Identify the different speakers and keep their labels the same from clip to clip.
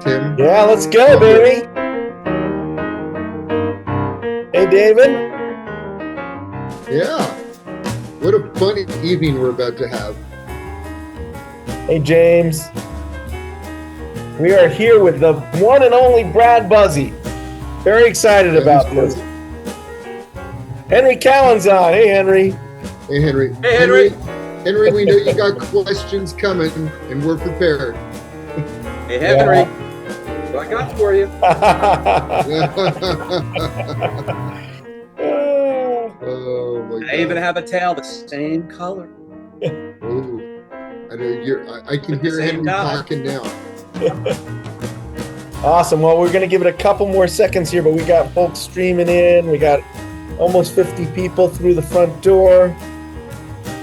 Speaker 1: Tim.
Speaker 2: Yeah, let's go, baby. Hey, David.
Speaker 1: Yeah. What a fun evening we're about to have.
Speaker 2: Hey, James. We are here with the one and only Brad Buzzi. Very excited about this. Henry Callan's on. Hey, Henry.
Speaker 1: Hey, Henry.
Speaker 3: Hey, Henry.
Speaker 1: Henry, we know you got questions coming, and we're prepared.
Speaker 3: Hey, Henry. What I got for you?
Speaker 1: Oh my God!
Speaker 3: I even have a tail the same color.
Speaker 1: Oh, I know I can hear
Speaker 3: Same
Speaker 1: Henry
Speaker 3: guy.
Speaker 1: talking now.
Speaker 2: Awesome. Well, we're going to give it a couple more seconds here, but we got folks streaming in. We got almost 50 people through the front door.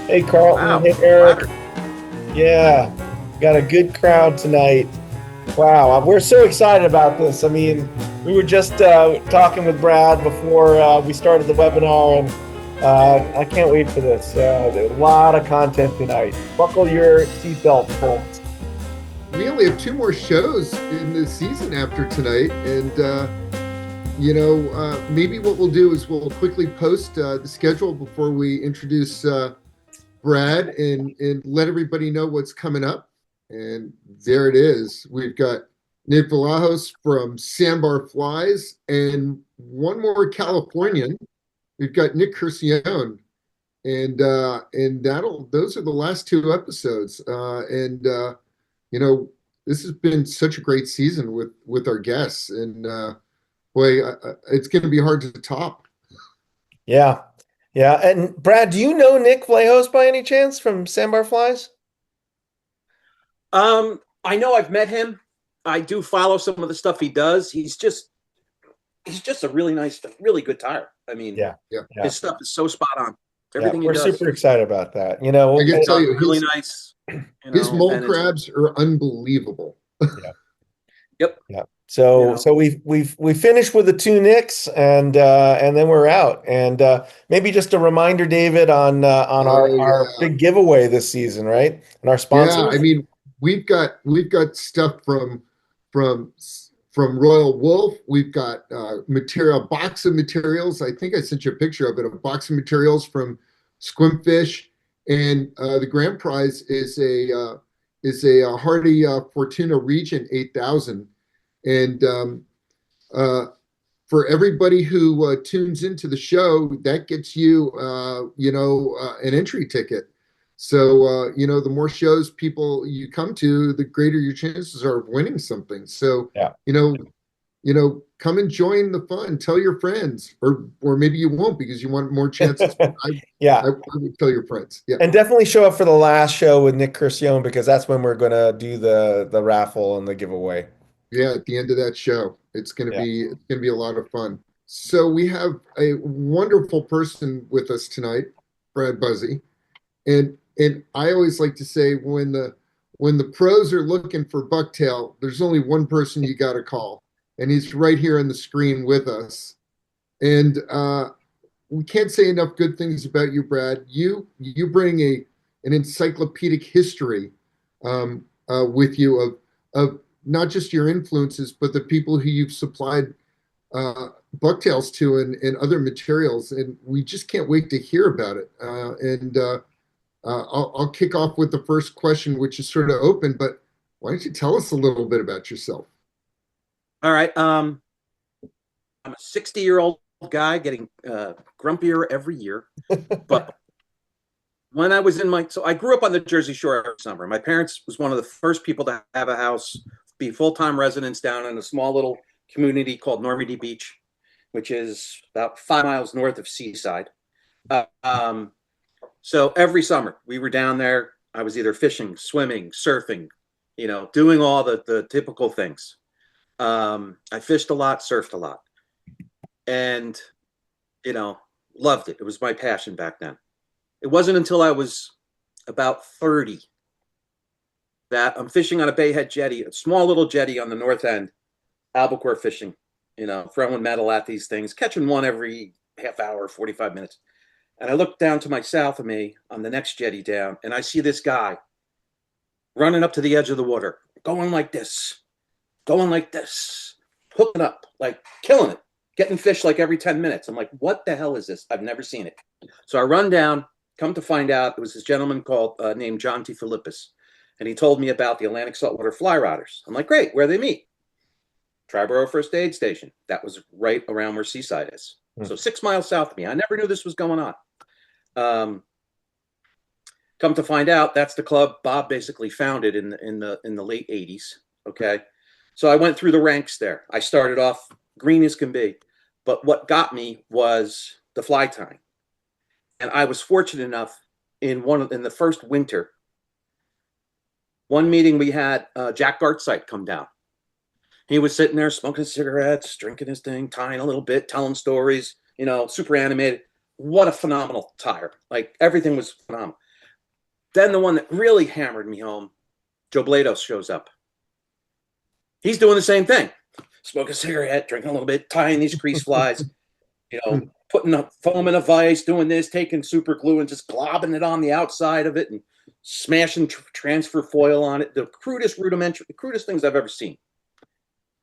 Speaker 2: Hey, Carlton.
Speaker 3: Wow.
Speaker 2: Hey, Eric. Yeah, got a good crowd tonight. Wow, we're so excited about this. I mean, we were just talking with Brad before we started the webinar, and I can't wait for this. There's a lot of content tonight. Buckle your seatbelt, folks.
Speaker 1: We only have 2 more shows in the season after tonight, and maybe what we'll do is we'll quickly post the schedule before we introduce Brad and let everybody know what's coming up. And there it is. We've got Nick Vallajos from Sandbar Flies and one more Californian. We've got Nick Curcione, and those are the last 2 episodes. This has been such a great season with our guests, and it's going to be hard to top.
Speaker 2: Yeah. And Brad, do you know Nick Vallajos by any chance from Sandbar Flies?
Speaker 3: I know I've met him. I do follow some of the stuff he does. He's just a really good tire. I mean,
Speaker 2: Yeah.
Speaker 3: His stuff is so spot on. Everything he
Speaker 2: we're
Speaker 3: does.
Speaker 2: super excited about that.
Speaker 1: I can tell you,
Speaker 3: really nice.
Speaker 1: His mole crabs are unbelievable.
Speaker 3: Yep.
Speaker 2: Yeah. So we finished with the 2 Nicks, and then we're out. And maybe just a reminder, David, on our big giveaway this season, right? And our sponsors.
Speaker 1: Yeah, I mean, we've got stuff from Royal Wolf. We've got a box of materials. I think I sent you a picture of it. A box of materials from Squimfish, and the grand prize is a Hardy Fortuna Region 8000. And for everybody who tunes into the show, that gets you an entry ticket. So the more shows people you come to, the greater your chances are of winning something. So come and join the fun. Tell your friends, or maybe you won't because you want more chances. I would tell your friends. Yeah,
Speaker 2: and definitely show up for the last show with Nick Curcione, because that's when we're gonna do the raffle and the giveaway.
Speaker 1: Yeah, at the end of that show, it's gonna be a lot of fun. So we have a wonderful person with us tonight, Brad Buzzi, and I always like to say when the pros are looking for Bucktail, there's only one person you got to call, and he's right here on the screen with us. And we can't say enough good things about you, Brad. You bring an encyclopedic history with you of not just your influences, but the people who you've supplied bucktails to and other materials. And we just can't wait to hear about it. I'll kick off with the first question, which is sort of open, but why don't you tell us a little bit about yourself?
Speaker 3: All right. I'm a 60-year-old guy getting grumpier every year. But when I was I grew up on the Jersey Shore every summer. My parents was one of the first people to have a house, be full-time residents down in a small little community called Normandy Beach, which is about 5 miles north of Seaside. So every summer we were down there. I was either fishing, swimming, surfing, doing all the typical things. I fished a lot, surfed a lot, and, loved it. It was my passion back then. It wasn't until I was about 30 that I'm fishing on a bayhead jetty, a small little jetty on the north end, albacore fishing, throwing metal at these things, catching one every half hour, 45 minutes. And I look down to my south of me on the next jetty down, and I see this guy running up to the edge of the water, going like this. going like this, hooking up, like killing it, getting fish like every 10 minutes. I'm like, what the hell is this? I've never seen it. So I run down, come to find out, it was this gentleman called named John T. Philippus. And he told me about the Atlantic Saltwater Flyrodders. I'm like, great, where they meet? Triborough First Aid Station. That was right around where Seaside is. So 6 miles south of me. I never knew this was going on. Come to find out, that's the club Bob basically founded in the late 80s. Okay. So I went through the ranks there. I started off green as can be. But what got me was the fly-tying. And I was fortunate enough in the first winter, one meeting we had Jack Gartside come down. He was sitting there smoking cigarettes, drinking his thing, tying a little bit, telling stories, super animated. What a phenomenal tire. Like everything was phenomenal. Then the one that really hammered me home, Joe Blados shows up. He's doing the same thing. Smoking a cigarette, drinking a little bit, tying these crease flies, putting a foam in a vise, doing this, taking super glue and just globbing it on the outside of it and smashing transfer foil on it. The crudest things I've ever seen.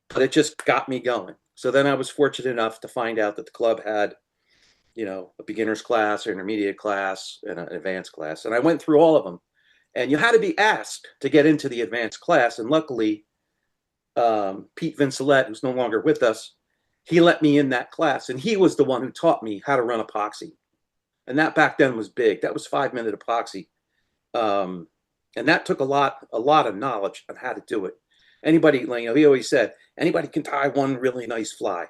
Speaker 3: But it just got me going. So then I was fortunate enough to find out that the club had, a beginner's class, or intermediate class, and an advanced class. And I went through all of them. And you had to be asked to get into the advanced class. And luckily, Pete Vincelette, who's no longer with us, he let me in that class. And he was the one who taught me how to run epoxy. And that back then was big. That was 5-minute epoxy. And that took a lot of knowledge on how to do it. Anybody, he always said, anybody can tie one really nice fly,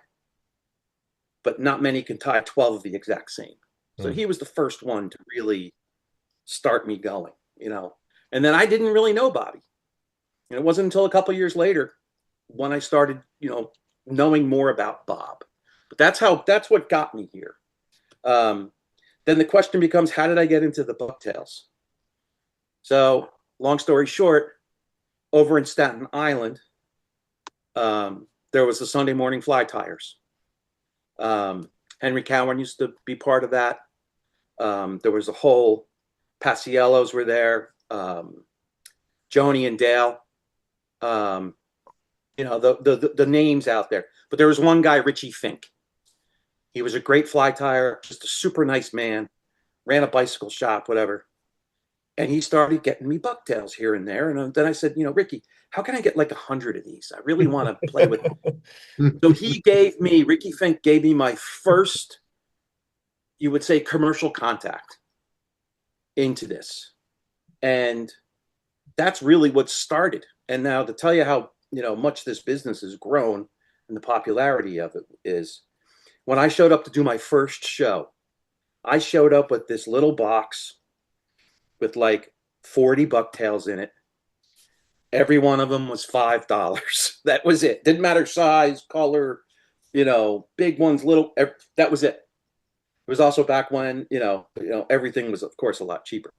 Speaker 3: but not many can tie 12 of the exact same. So he was the first one to really start me going, And then I didn't really know Bobby. And it wasn't until a couple of years later when I started, knowing more about Bob. But that's what got me here. Then the question becomes, how did I get into the bucktails? So long story short, over in Staten Island, there was the Sunday morning fly tyers. Henry Cowan used to be part of that. There was a whole Paciellos were there. Joni and Dale. The names out there. But there was one guy, Richie Fink. He was a great fly tyer, just a super nice man, ran a bicycle shop, whatever. And he started getting me bucktails here and there. And then I said, Ricky, how can I get like 100 of these? I really want to play with them. So Ricky Fink gave me my first, you would say, commercial contact into this. And that's really what started. And now to tell you how, much this business has grown and the popularity of it is, when I showed up to do my first show, I showed up with this little box with like 40 bucktails in it. Every one of them was $5. That was it. Didn't matter size, color, big ones, little. That was it. It was also back when everything was, of course, a lot cheaper.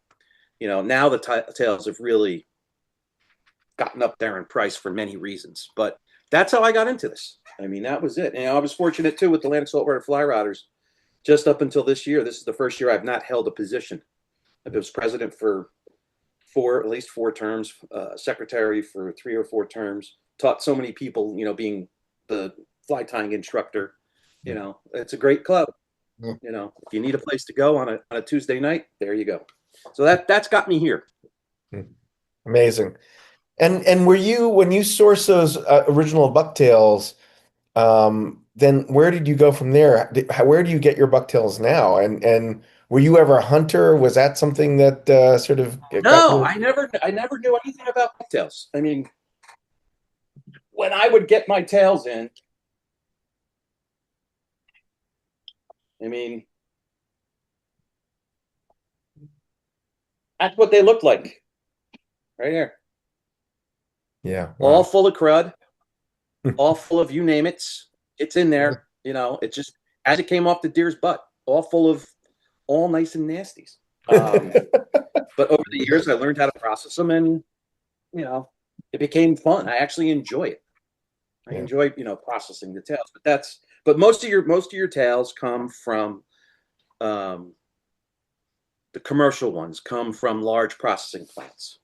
Speaker 3: Now the tails have really gotten up there in price for many reasons. But that's how I got into this. I mean, that was it. And I was fortunate too with the Atlantic Saltwater Flyrodders. Just up until this year, this is the first year I've not held a position. I was president for at least 4 terms, secretary for 3 or 4 terms, taught so many people, being the fly tying instructor, it's a great club. If you need a place to go on a Tuesday night, there you go. So that's got me here.
Speaker 2: Amazing. And were you, when you sourced those original bucktails, then where did you go from there? Where do you get your bucktails now? And were you ever a hunter? Was that something that sort of?
Speaker 3: No, I never knew anything about bucktails. I mean, when I would get my tails in, that's what they looked like, right here.
Speaker 2: Yeah, wow.
Speaker 3: All full of crud, all full of you name it. It's in there. It's just as it came off the deer's butt, all full of all nice and nasties. But over the years, I learned how to process them, and it became fun. I actually enjoy it. I enjoy processing the tails. But most of your tails come from the commercial ones come from large processing plants.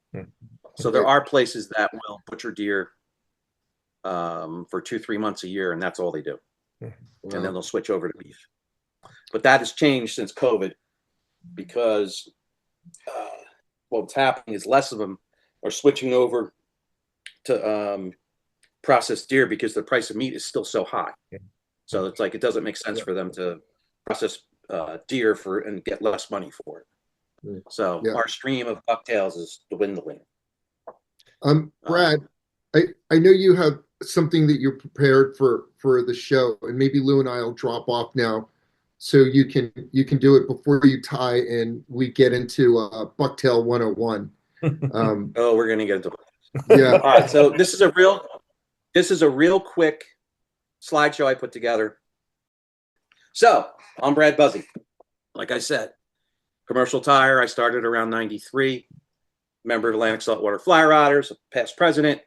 Speaker 3: So there are places that will butcher deer for 2-3 months a year, and that's all they do.
Speaker 1: Wow.
Speaker 3: And then they'll switch over to beef. But that has changed since COVID because what's happening is less of them are switching over to processed deer because the price of meat is still so high. So it's like it doesn't make sense for them to process deer and get less money for it. So our stream of bucktails is dwindling.
Speaker 1: Brad, I know you have something that you're prepared for the show, and maybe Lou and I will drop off now, so you can do it before you tie and we get into Bucktail 101.
Speaker 3: Oh, we're gonna get into
Speaker 1: yeah.
Speaker 3: All right, so this is a real quick slideshow I put together. So I'm Brad Buzzi. Like I said, commercial tire. I started around '93. Member of Atlantic Saltwater Flyrodders, past president,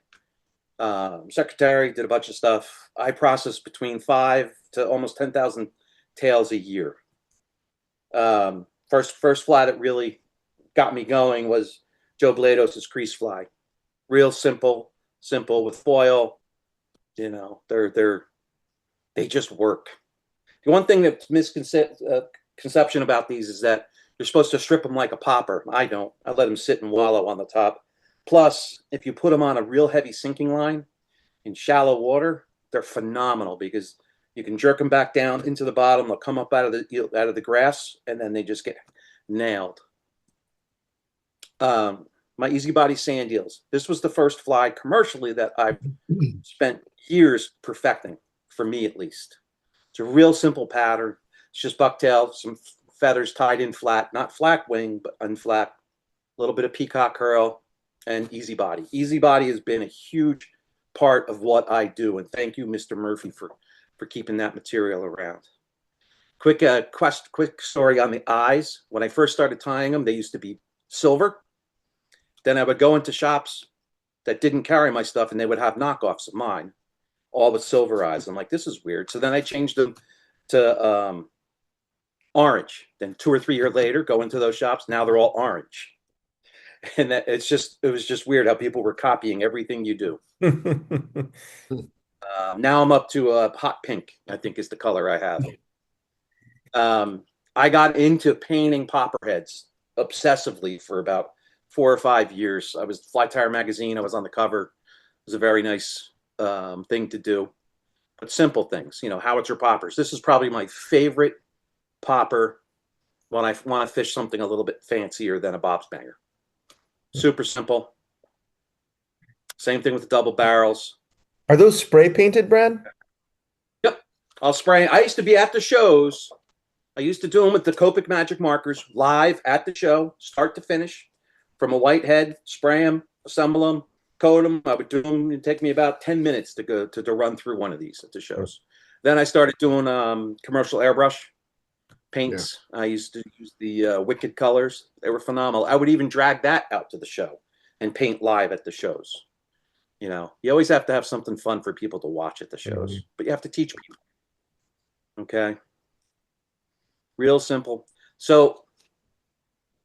Speaker 3: secretary, did a bunch of stuff. I processed between 5 to almost 10,000 tails a year. First fly that really got me going was Joe Blados's crease fly. Real simple with foil. You know, they just work. The one thing that's misconception about these is that you're supposed to strip them like a popper. I don't. I let them sit and wallow on the top. Plus, if you put them on a real heavy sinking line in shallow water, they're phenomenal because you can jerk them back down into the bottom. They'll come up out of the grass, and then they just get nailed. My Easy Body sand eels. This was the first fly commercially that I've spent years perfecting, for me at least. It's a real simple pattern. It's just bucktail, some feathers tied in flat, not flat wing, but unflat. A little bit of peacock curl and Easy Body. Easy Body has been a huge part of what I do, and thank you, Mr. Murphy, for keeping that material around. Quick story on the eyes. When I first started tying them, they used to be silver. Then I would go into shops that didn't carry my stuff, and they would have knockoffs of mine, all with silver eyes. I'm like, this is weird. So then I changed them to orange. Then 2 or 3 years later, go into those shops. Now they're all orange. And it was just weird how people were copying everything you do. Now I'm up to a hot pink, I think is the color I have. I got into painting popper heads obsessively for about 4 or 5 years. I was Fly Tire magazine. I was on the cover. It was a very nice thing to do. But simple things, you know, howitzer poppers. This is probably my favorite popper when I want to fish something a little bit fancier than a bob's banger. Super simple. Same thing with the double barrels.
Speaker 2: Are those spray painted, Brad?
Speaker 3: Yep. I'll spray. I used to be at the shows. I used to do them with the Copic Magic markers live at the show, start to finish, from a white head, spray them, assemble them, coat them. I would do them. It'd take me about 10 minutes to go to run through one of these at the shows. Then I started doing commercial airbrush paints. Yeah. I used to use the Wicked colors. They were phenomenal. I would even drag that out to the show and paint live at the shows. You know, you always have to have something fun for people to watch at the shows, but you have to teach people. Okay. Real simple. So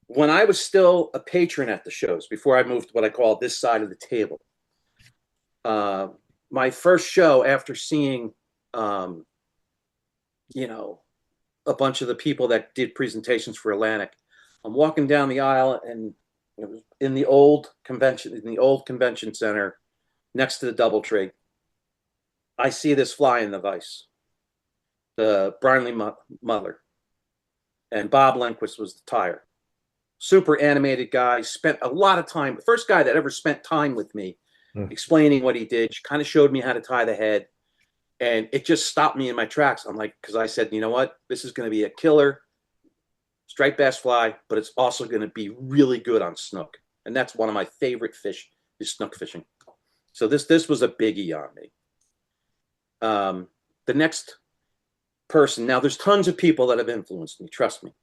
Speaker 3: when I was still a patron at the shows, before I moved to what I call this side of the table, my first show after seeing, you know, a bunch of the people that did presentations for Atlantic, I'm walking down the aisle, and it was in the old convention center next to the DoubleTree. I see this fly in the vise, the Brinley Mother, and Bob Lindquist was the tire. Super animated guy, spent a lot of time. The first guy that ever spent time with me explaining what he did, kind of showed me how to tie the head. And it just stopped me in my tracks. I'm like, because I said, you know what? This is going to be a killer striped bass fly, but it's also going to be really good on snook. And that's one of my favorite fish is snook fishing. So this was a biggie on me. The next person, now there's tons of people that have influenced me, trust me,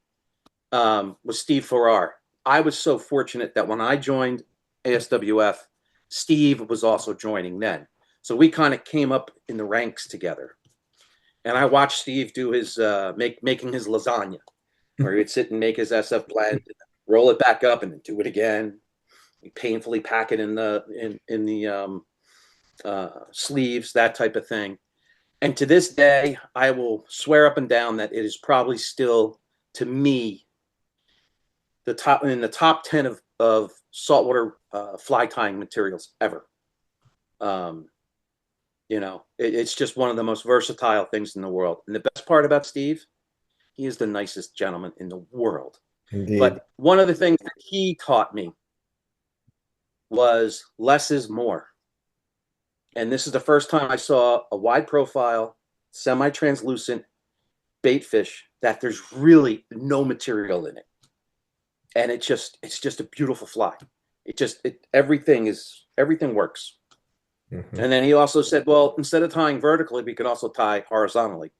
Speaker 3: was Steve Farrar. I was so fortunate that when I joined ASWF, Steve was also joining then. So we kind of came up in the ranks together. And I watched Steve do his making his lasagna, where he would sit and make his SF blend, roll it back up, and then do it again. He'd painfully pack it in the sleeves, that type of thing. And to this day, I will swear up and down that it is probably still, to me, the top 10 of saltwater fly tying materials ever. It's just one of the most versatile things in the world. And the best part about Steve, he is the nicest gentleman in the world.
Speaker 2: Indeed.
Speaker 3: But one of the things that he taught me was less is more. And this is the first time I saw a wide profile, semi-translucent bait fish that there's really no material in it. And it's just a beautiful fly. Everything works. Mm-hmm. And then he also said, well, instead of tying vertically, we could also tie horizontally,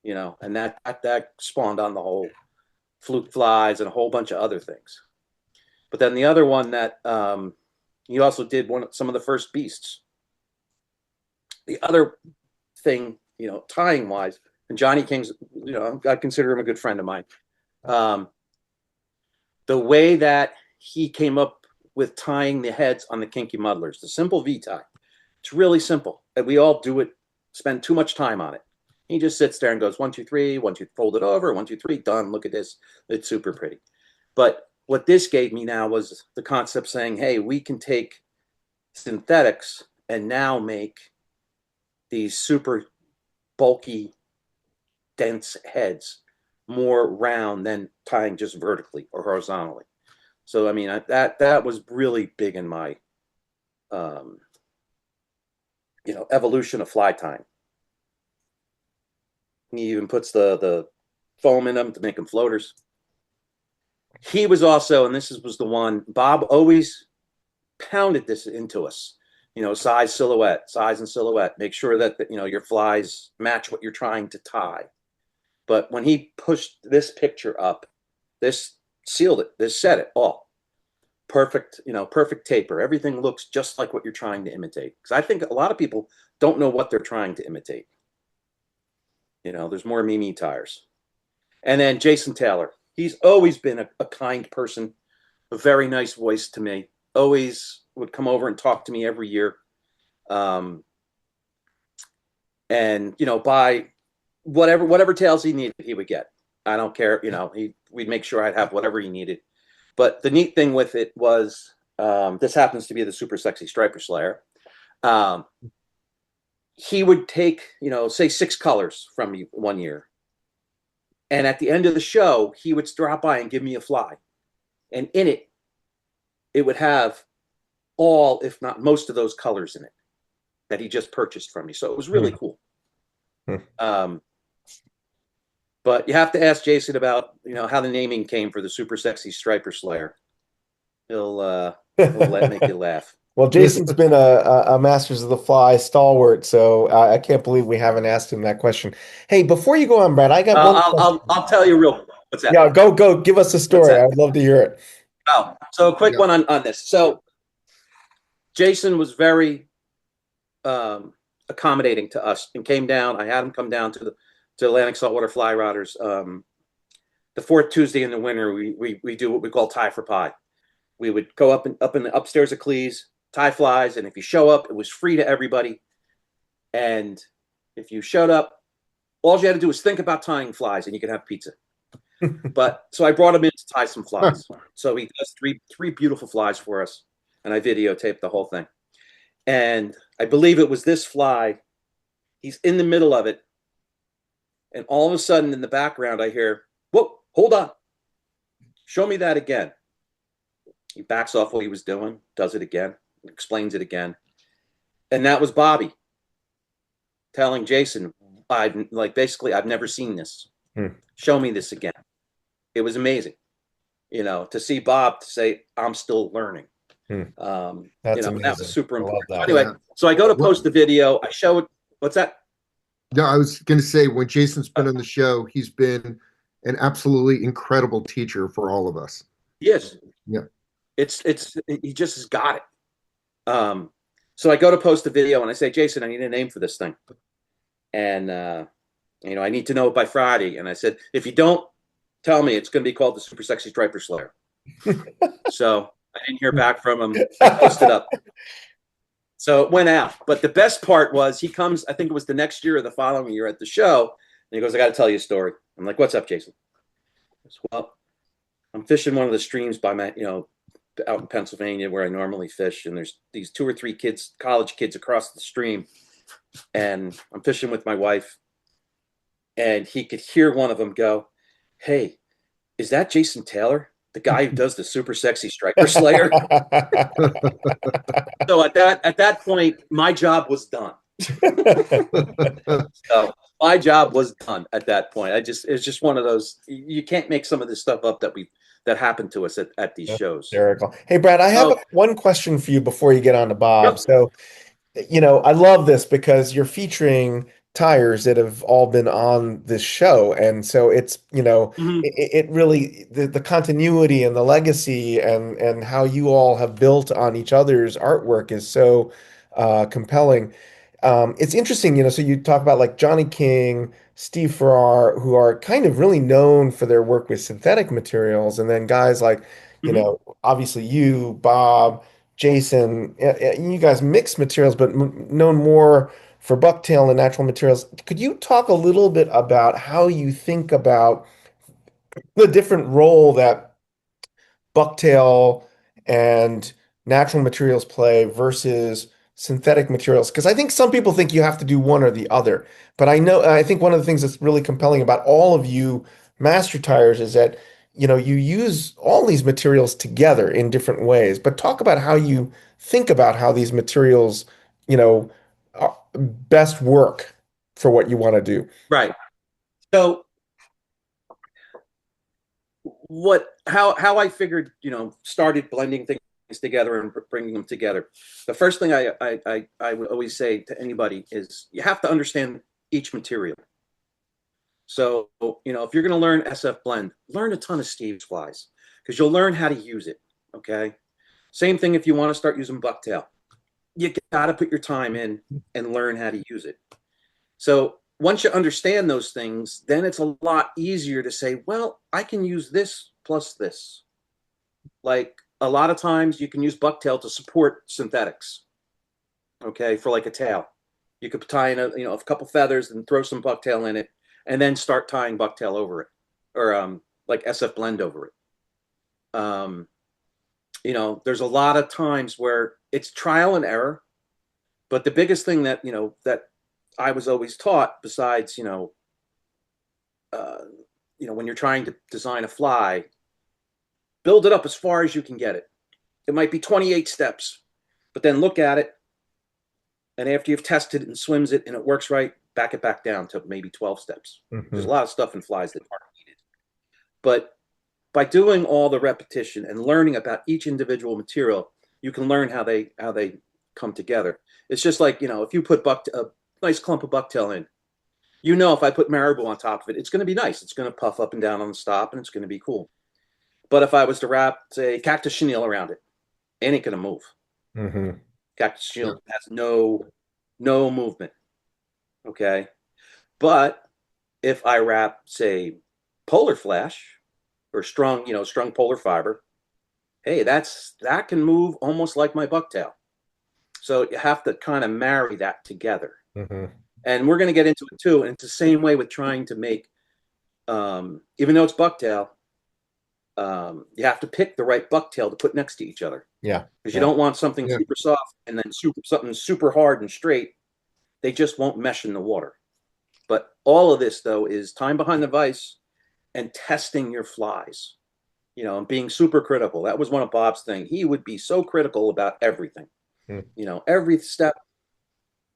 Speaker 3: and that spawned on the whole fluke flies and a whole bunch of other things. But then the other one that he also did some of the first beasts. The other thing, tying wise, and Jonny King's, I consider him a good friend of mine. The way that he came up with tying the heads on the kinky muddlers, the simple V tie. It's really simple. And we all do it, spend too much time on it. He just sits there and goes, 1, 2, 3, 1, 2, fold it over, 1, 2, 3, done. Look at this. It's super pretty. But what this gave me now was the concept saying, hey, we can take synthetics and now make these super bulky, dense heads more round than tying just vertically or horizontally. So, I mean, that was really big in my, evolution of fly tying. He even puts the foam in them to make them floaters. He was also, and this was the one, Bob always pounded this into us, size and silhouette. Make sure that, your flies match what you're trying to tie. But when he pushed this picture up, this sealed it, this set it all. Perfect, perfect taper. Everything looks just like what you're trying to imitate. Because I think a lot of people don't know what they're trying to imitate. There's more me tires. And then Jason Taylor. He's always been a kind person, a very nice voice to me. Always would come over and talk to me every year. And, buy whatever tails he needed, he would get. I don't care. We'd make sure I'd have whatever he needed. But the neat thing with it was, this happens to be the Super Sexy Striper Slayer. He would take, say 6 colors from me one year. And at the end of the show, he would drop by and give me a fly. And in it, it would have all, if not most of those colors in it that he just purchased from me. So it was really cool. But you have to ask Jason about, how the naming came for the Super Sexy Striper Slayer. He'll make you laugh.
Speaker 2: Well, Jason's been a Masters of the Fly stalwart, so I can't believe we haven't asked him that question. Hey, before you go on, Brad, I got one.
Speaker 3: I'll tell you real quick. What's that?
Speaker 2: Yeah, go. Give us a story. I'd love to hear it.
Speaker 3: Oh, so a quick one on this. So Jason was very accommodating to us and came down. I had him come down to Atlantic Saltwater Flyrodders. The fourth Tuesday in the winter, we do what we call tie for pie. We would go up in the upstairs of Cleese, tie flies, and if you show up, it was free to everybody. And if you showed up, all you had to do was think about tying flies, and you could have pizza. But so I brought him in to tie some flies. So he does three beautiful flies for us, and I videotaped the whole thing. And I believe it was this fly. He's in the middle of it, and all of a sudden in the background I hear, "Whoa, hold on. Show me that again." He backs off what he was doing, does it again, explains it again. And that was Bobby telling Jason, I've never seen this. Show me this again. It was amazing, to see Bob to say, I'm still learning.
Speaker 2: That's amazing.
Speaker 3: That was super important.
Speaker 2: That.
Speaker 3: Anyway, so I go to post the video. I show it. What's that?
Speaker 1: No, I was going to say, when Jason's been on the show, he's been an absolutely incredible teacher for all of us.
Speaker 3: Yes.
Speaker 1: Yeah.
Speaker 3: He just has got it. So I go to post the video and I say, Jason, I need a name for this thing. And, I need to know it by Friday. And I said, if you don't tell me, it's going to be called the Super Sexy Striper Slayer. So I didn't hear back from him. I posted up. So it went out. But the best part was he comes, I think it was the next year or the following year at the show. And he goes, I got to tell you a story. I'm like, what's up, Jason? Goes, well, I'm fishing one of the streams by my, out in Pennsylvania where I normally fish. And there's these 2 or 3 kids, college kids across the stream. And I'm fishing with my wife. And he could hear one of them go, hey, is that Jason Taylor? The guy who does the super sexy striker slayer? So at that point, my job was done. So my job was done at that point. It's just one of those, you can't make some of this stuff up that happened to us at these shows.
Speaker 2: Hysterical. Hey, Brad, I have one question for you before you get on to Bob.
Speaker 3: Yep.
Speaker 2: So, I love this because you're featuring tires that have all been on this show. And so it's, it really, the continuity and the legacy and how you all have built on each other's artwork is so compelling. It's interesting, so you talk about like Jonny King, Steve Farrar, who are kind of really known for their work with synthetic materials, and then guys like, obviously you, Bob, Jason, you guys mix materials, but known more for bucktail and natural materials. Could you talk a little bit about how you think about the different role that bucktail and natural materials play versus synthetic materials? Because I think some people think you have to do one or the other. But I think one of the things that's really compelling about all of you master tires is that, you use all these materials together in different ways. But talk about how you think about how these materials, best work for what you want to do.
Speaker 3: Right. So how I figured, started blending things together and bringing them together. The first thing I would always say to anybody is you have to understand each material. So, if you're going to learn SF blend, learn a ton of Steve's flies because you'll learn how to use it. Okay. Same thing if you want to start using bucktail. You got to put your time in and learn how to use it. So once you understand those things, then it's a lot easier to say, well, I can use this plus this. Like a lot of times you can use bucktail to support synthetics. Okay, for like a tail. You could tie in a couple feathers and throw some bucktail in it and then start tying bucktail over it or like SF blend over it. There's a lot of times where it's trial and error, but the biggest thing that I was always taught, besides when you're trying to design a fly, build it up as far as you can get it. It might be 28 steps, but then look at it, and after you've tested it and swims it and it works right, back it back down to maybe 12 steps. Mm-hmm. There's a lot of stuff in flies that aren't needed, but by doing all the repetition and learning about each individual material, you can learn how they come together. It's just like, if you put a nice clump of bucktail in, if I put marabou on top of it, it's going to be nice. It's going to puff up and down on the stop, and it's going to be cool. But if I was to wrap, say, cactus chenille around it, it ain't going to move. Mm-hmm. Cactus chenille has no movement. Okay. But if I wrap, say, polar flash, or strong polar fiber, hey, that can move almost like my bucktail. So you have to kind of marry that together. Mm-hmm. And we're going to get into it too. And it's the same way with trying to make, even though it's bucktail, you have to pick the right bucktail to put next to each other.
Speaker 2: Yeah.
Speaker 3: Because you don't want something super soft and then something super hard and straight. They just won't mesh in the water. But all of this, though, is time behind the vise and testing your flies, and being super critical. That was one of Bob's things. He would be so critical about everything. Every step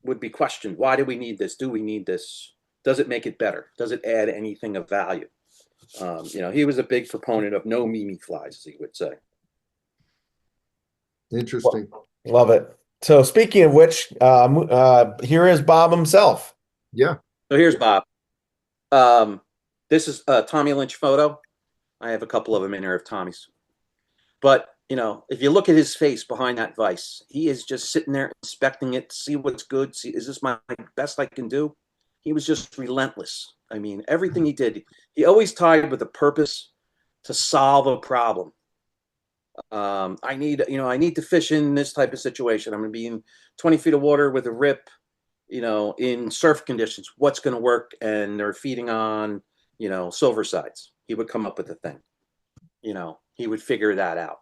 Speaker 3: would be questioned. Why do we need this? Do we need this? Does it make it better? Does it add anything of value? He was a big proponent of no Mimi flies, as he would say.
Speaker 1: Interesting.
Speaker 2: Love it. So speaking of which, here is Bob himself.
Speaker 1: Yeah.
Speaker 3: So here's Bob. This is a Tommy Lynch photo. I have a couple of them in here of Tommy's. But, if you look at his face behind that vise, he is just sitting there inspecting it, see what's good, see, is this my best I can do? He was just relentless. I mean, everything he did, he always tied with a purpose to solve a problem. I need to fish in this type of situation. I'm going to be in 20 feet of water with a rip, in surf conditions, what's going to work? And they're feeding on, silver sides. He would come up with a thing. He would figure that out.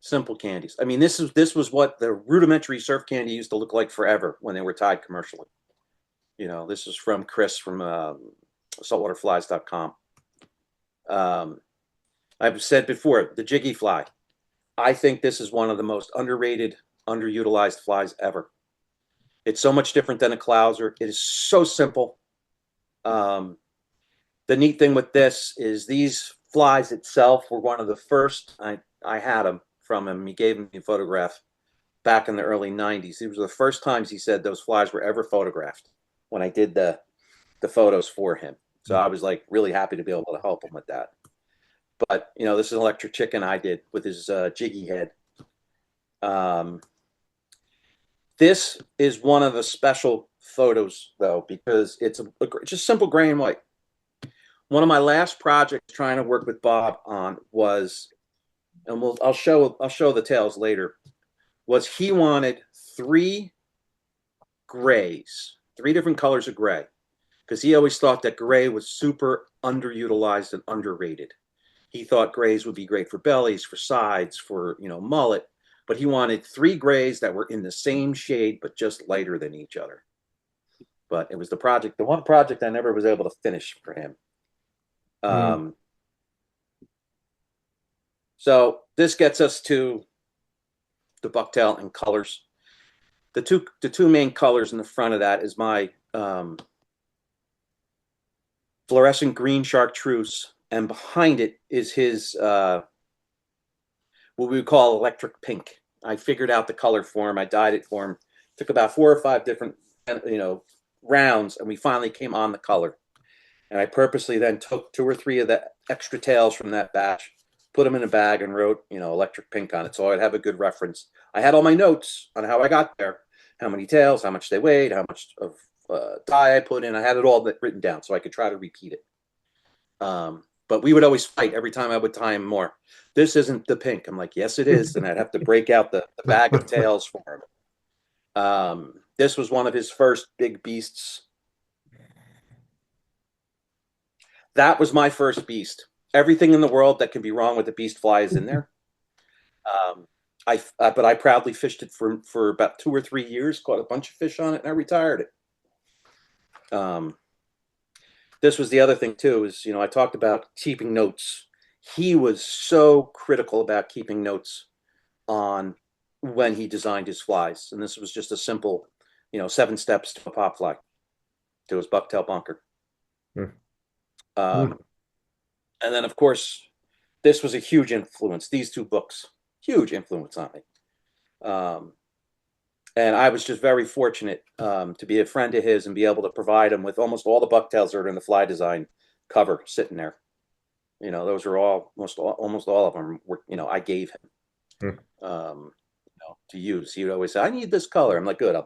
Speaker 3: Simple candies. I mean, this was what the rudimentary surf candy used to look like forever when they were tied commercially. This is from Chris from saltwaterflies.com. I've said before, the jiggy fly. I think this is one of the most underrated, underutilized flies ever. It's so much different than a clouser. It is so simple. The neat thing with this is these flies itself were one of the first. I had them from him. He gave me a photograph back in the early 90s. These were the first times he said those flies were ever photographed when I did the photos for him. So I was like really happy to be able to help him with that. But, this is an electric chicken I did with his jiggy head. This is one of the special photos, though, because it's just simple gray and white. One of my last projects trying to work with Bob on was, and I'll show the tails later, was he wanted 3 grays, 3 different colors of gray, because he always thought that gray was super underutilized and underrated. He thought grays would be great for bellies, for sides, for, mullet, but he wanted 3 grays that were in the same shade, but just lighter than each other. But it was the one project I never was able to finish for him. So this gets us to the bucktail and colors. The two main colors in the front of that is my fluorescent green chartreuse, and behind it is his what we would call electric pink. I figured out the color for him. I dyed it for him. Took about 4 or 5 different rounds, and we finally came on the color. And I purposely then took 2 or 3 of the extra tails from that batch, put them in a bag, and wrote electric pink on it, so I'd have a good reference. I had all my notes on how I got there, how many tails, how much they weighed, how much of dye I put in. I had it all written down so I could try to repeat it. But we would always fight every time I would tie him more. This isn't the pink. I'm like, yes, it is. And I'd have to break out the bag of tails for him. This was one of his first big beasts. That was my first beast. Everything in the world that can be wrong with the beast fly is in there. But I proudly fished it for about 2 or 3 years, caught a bunch of fish on it, and I retired it. This was the other thing too, is, I talked about keeping notes. He was so critical about keeping notes on when he designed his flies. And this was just a simple, 7 steps to a pop fly, to his bucktail bunker. And then, of course, this was a huge influence. These 2 books, huge influence on me. And I was just very fortunate to be a friend of his and be able to provide him with almost all the bucktails that are in the fly design cover sitting there. Those are almost all of them were, I gave him to use. He would always say, I need this color. I'm like, good,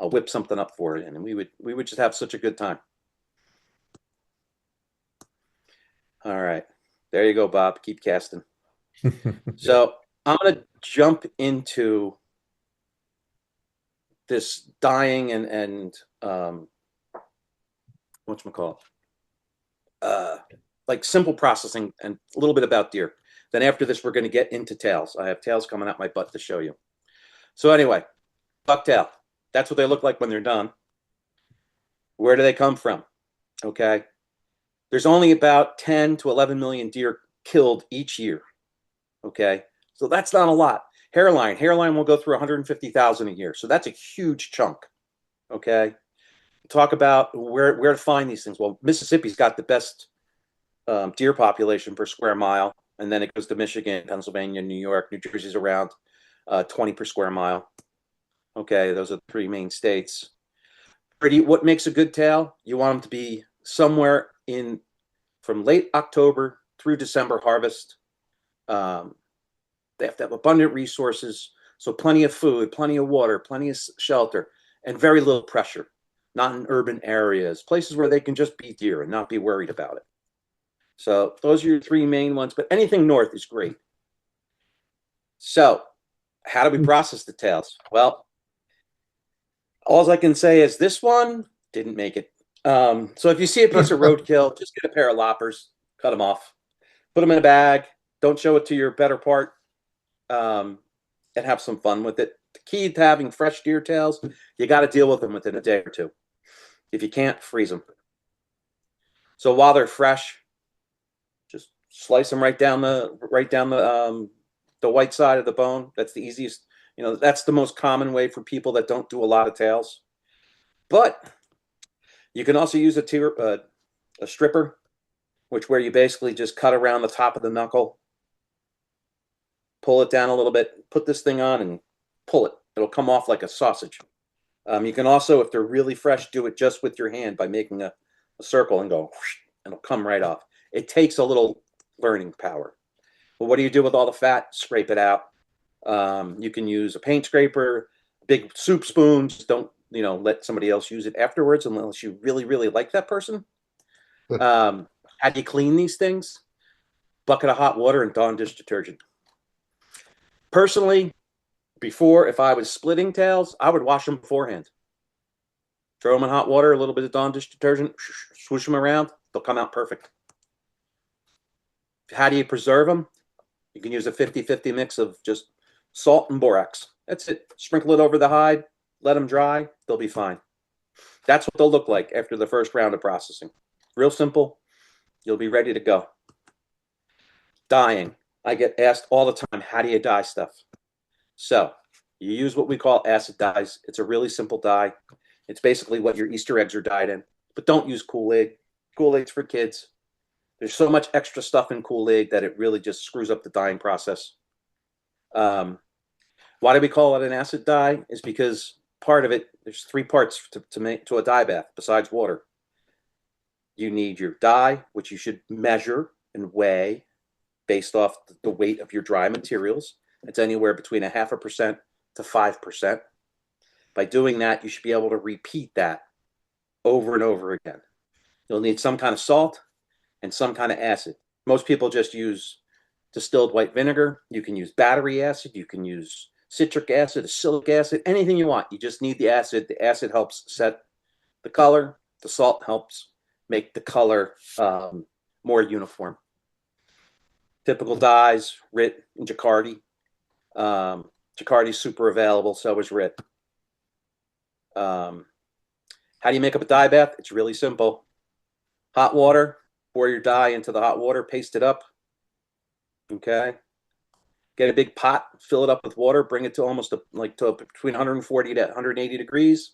Speaker 3: I'll whip something up for it. And we would just have such a good time. All right. There you go, Bob. Keep casting. So I'm going to jump into this dyeing and whatchamacallit, like simple processing and a little bit about deer. Then after this, we're going to get into tails. I have tails coming out my butt to show you. So anyway, bucktail. That's what they look like when they're done. Where do they come from? Okay. There's only about 10 to 11 million deer killed each year. Okay. So that's not a lot. Hairline will go through 150,000 a year. So that's a huge chunk. Okay. Talk about where to find these things. Well, Mississippi's got the best deer population per square mile. And then it goes to Michigan, Pennsylvania, New York, New Jersey's around 20 per square mile. Okay. Those are the 3 main states. What makes a good tail? You want them to be somewhere from late October through December harvest. They have to have abundant resources, so plenty of food, plenty of water, plenty of shelter, and very little pressure. Not in urban areas, places where they can just be deer and not be worried about it. So those are your 3 main ones, but anything north is great. So How do we process the tails? Well, all I can say is this one didn't make it. So if you see a piece of roadkill, just get a pair of loppers, cut them off, put them in a bag. Don't show it to your better part, and have some fun with it. The key to having fresh deer tails, you got to deal with them within a day or two. If you can't, freeze them. So while they're fresh, just slice them right down the white side of the bone. That's the easiest. That's the most common way for people that don't do a lot of tails. But you can also use a stripper, where you basically just cut around the top of the knuckle, pull it down a little bit, put this thing on, and pull it. It'll come off like a sausage. You can also, if they're really fresh, do it just with your hand by making a circle and go, and it'll come right off. It takes a little learning power. But what do you do with all the fat? Scrape it out. You can use a paint scraper, big soup spoons. Don't let somebody else use it afterwards unless you really, really like that person. How do you clean these things? Bucket of hot water and Dawn dish detergent. Personally, before, if I was splitting tails, I would wash them beforehand. Throw them in hot water, a little bit of Dawn dish detergent, swoosh them around. They'll come out perfect. How do you preserve them? You can use a 50-50 mix of just salt and borax. That's it. Sprinkle it over the hide. Let them dry. They'll be fine. That's what they'll look like after the first round of processing. Real simple. You'll be ready to go. Dyeing. I get asked all the time, how do you dye stuff? So you use what we call acid dyes. It's a really simple dye. It's basically what your Easter eggs are dyed in. But don't use Kool-Aid. Kool-Aid's for kids. There's so much extra stuff in Kool-Aid that it really just screws up the dyeing process. Why do we call it an acid dye? Is because part of it, there's 3 parts to a dye bath besides water. You need your dye, which you should measure and weigh based off the weight of your dry materials. It's anywhere between 0.5% to 5%. By doing that, you should be able to repeat that over and over again. You'll need some kind of salt and some kind of acid. Most people just use distilled white vinegar. You can use battery acid. You can use citric acid, acylic acid, anything you want. You just need the acid. The acid helps set the color. The salt helps make the color more uniform. Typical dyes, RIT and Jacquardi. Jacquardi's super available, so is RIT. How do you make up a dye bath? It's really simple. Hot water, pour your dye into the hot water, paste it up. Okay. Get a big pot, fill it up with water, bring it to between 140 to 180 degrees.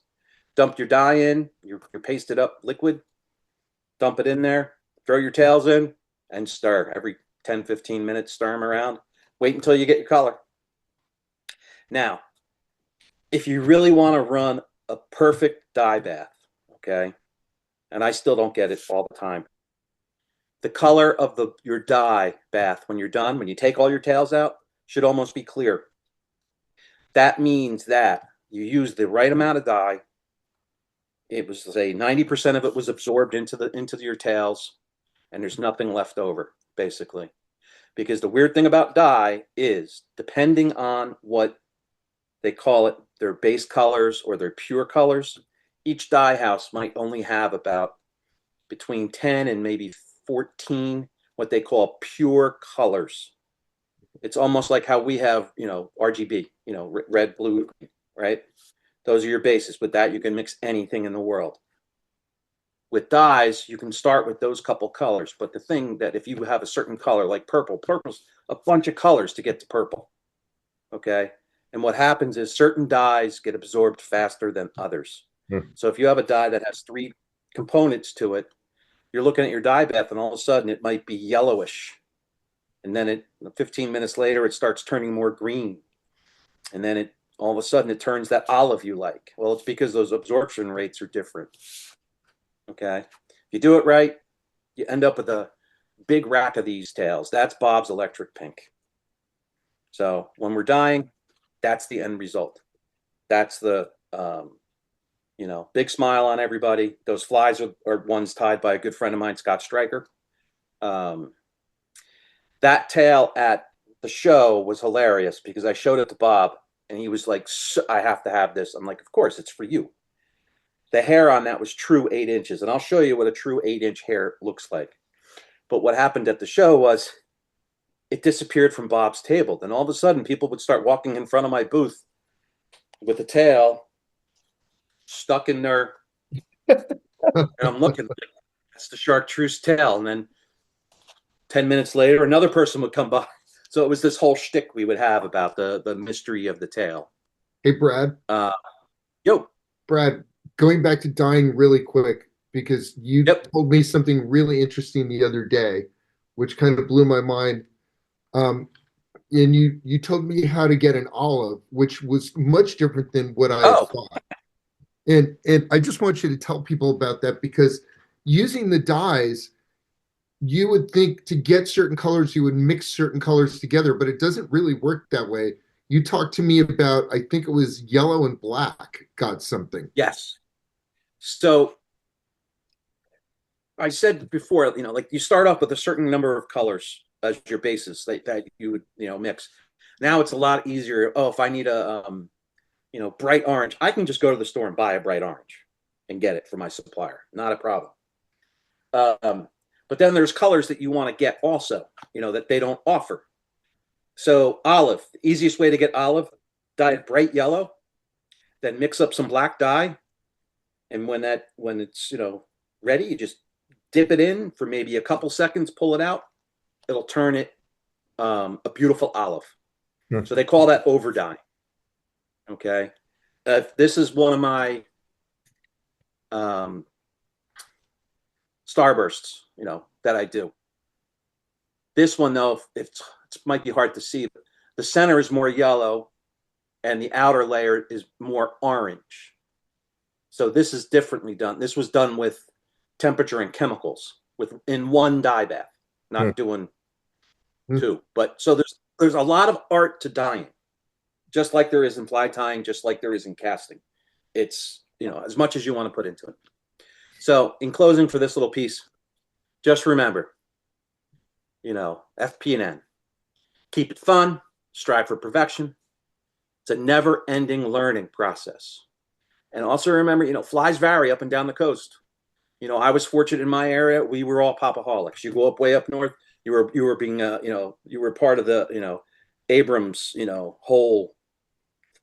Speaker 3: Dump your dye in, your pasted up liquid. Dump it in there, throw your tails in, and stir. Every 10-15 minutes, stir them around. Wait until you get your color. Now, if you really want to run a perfect dye bath, okay, and I still don't get it all the time, the color of your dye bath when you're done, when you take all your tails out, should almost be clear. That means that you use the right amount of dye. It was, say, 90% of it was absorbed into your tails, and there's nothing left over, basically. Because the weird thing about dye is, depending on what they call it, their base colors or their pure colors, each dye house might only have about between 10 and maybe 14 what they call pure colors. It's almost like how we have, RGB, red, blue, right? Those are your bases. With that, you can mix anything in the world. With dyes, you can start with those couple colors. But the thing that if you have a certain color, like purple's a bunch of colors to get to purple. Okay? And what happens is certain dyes get absorbed faster than others. So if you have a dye that has 3 components to it, you're looking at your dye bath, and all of a sudden it might be yellowish. And then 15 minutes later, it starts turning more green. And then all of a sudden it turns that olive you like. Well, it's because those absorption rates are different. Okay. If you do it right, you end up with a big rack of these tails. That's Bob's electric pink. So when we're dyeing, that's the end result. That's the, big smile on everybody. Those flies are ones tied by a good friend of mine, Scott Stryker. That tail at the show was hilarious because I showed it to Bob and he was like, I have to have this. I'm like, of course, it's for you. The hair on that was true 8 inches. And I'll show you what a true 8-inch hair looks like. But what happened at the show was it disappeared from Bob's table. Then all of a sudden, people would start walking in front of my booth with a tail stuck in their, and I'm looking, like, that's the chartreuse tail. And then 10 minutes later, another person would come by. So it was this whole shtick we would have about the mystery of the tail.
Speaker 1: Hey, Brad.
Speaker 3: Yo.
Speaker 1: Brad, going back to dyeing really quick, because you told me something really interesting the other day, which kind of blew my mind. And you told me how to get an olive, which was much different than what I had thought. And I just want you to tell people about that, because using the dyes, you would think to get certain colors, you would mix certain colors together, but it doesn't really work that way. You talked to me about, I think it was yellow and black got something.
Speaker 3: Yes. So I said before, like you start off with a certain number of colors as your basis that you would, mix. Now it's a lot easier. Oh, if I need a, bright orange, I can just go to the store and buy a bright orange and get it from my supplier. Not a problem. But then there's colors that you want to get also, that they don't offer. So olive, the easiest way to get olive, dye it bright yellow, then mix up some black dye. And when it's, ready, you just dip it in for maybe a couple seconds, pull it out. It'll turn it a beautiful olive. Yeah. So they call that over dye. Okay. This is one of my starbursts, that I do. This one, though, it might be hard to see. The center is more yellow and the outer layer is more orange. So this is differently done. This was done with temperature and chemicals in one dye bath, not doing two. But so there's a lot of art to dyeing, just like there is in fly tying, just like there is in casting. It's, as much as you want to put into it. So in closing for this little piece, just remember, FP&N. Keep it fun, strive for perfection. It's a never-ending learning process. And also remember, flies vary up and down the coast. I was fortunate in my area. We were all popaholics. You go up way up north, you were being, you were part of the, Abrams, whole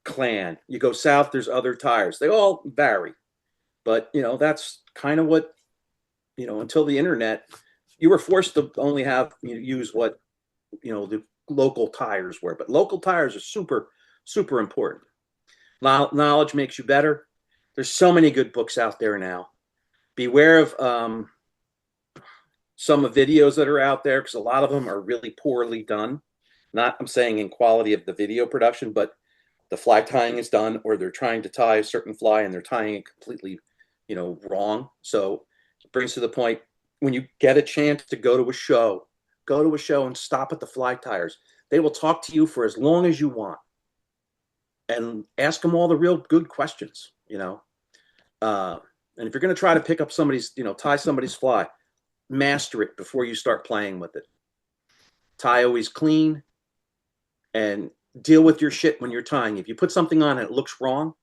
Speaker 3: clan. You go south, there's other tires. They all vary. But, that's kind of what, until the internet, you were forced to only use what, the local tires were. But local tires are super, super important. Knowledge makes you better. There's so many good books out there now. Beware of some of the videos that are out there, because a lot of them are really poorly done. Not, I'm saying in quality of the video production, but the fly tying is done, or they're trying to tie a certain fly and they're tying it completely, wrong. So it brings to the point, when you get a chance to go to a show and stop at the fly tyers. They will talk to you for as long as you want and ask them all the real good questions, and if you're going to try to pick up somebody's, tie somebody's fly, master it before you start playing with it. Tie always clean and deal with your shit when you're tying. If you put something on and it looks wrong,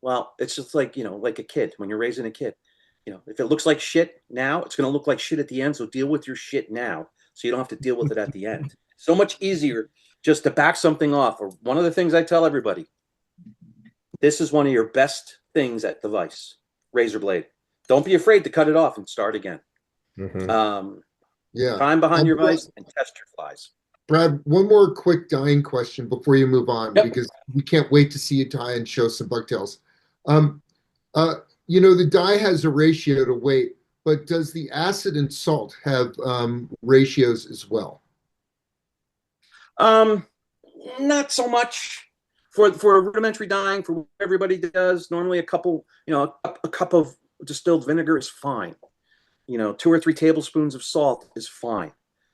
Speaker 3: well, it's just like, like a kid, when you're raising a kid, if it looks like shit now, it's going to look like shit at the end. So deal with your shit now, so you don't have to deal with it at the end. So much easier just to back something off. Or one of the things I tell everybody, this is one of your best things at the vise, razor blade. Don't be afraid to cut it off and start again. Time behind your vise and test your flies.
Speaker 1: Brad, one more quick dyeing question before you move on, because we can't wait to see you dye and show some bucktails. The dye has a ratio to weight, but does the acid and salt have ratios as well?
Speaker 3: Not so much. For rudimentary dyeing, for what everybody does, normally a cup of distilled vinegar is fine. 2 or 3 tablespoons of salt is fine.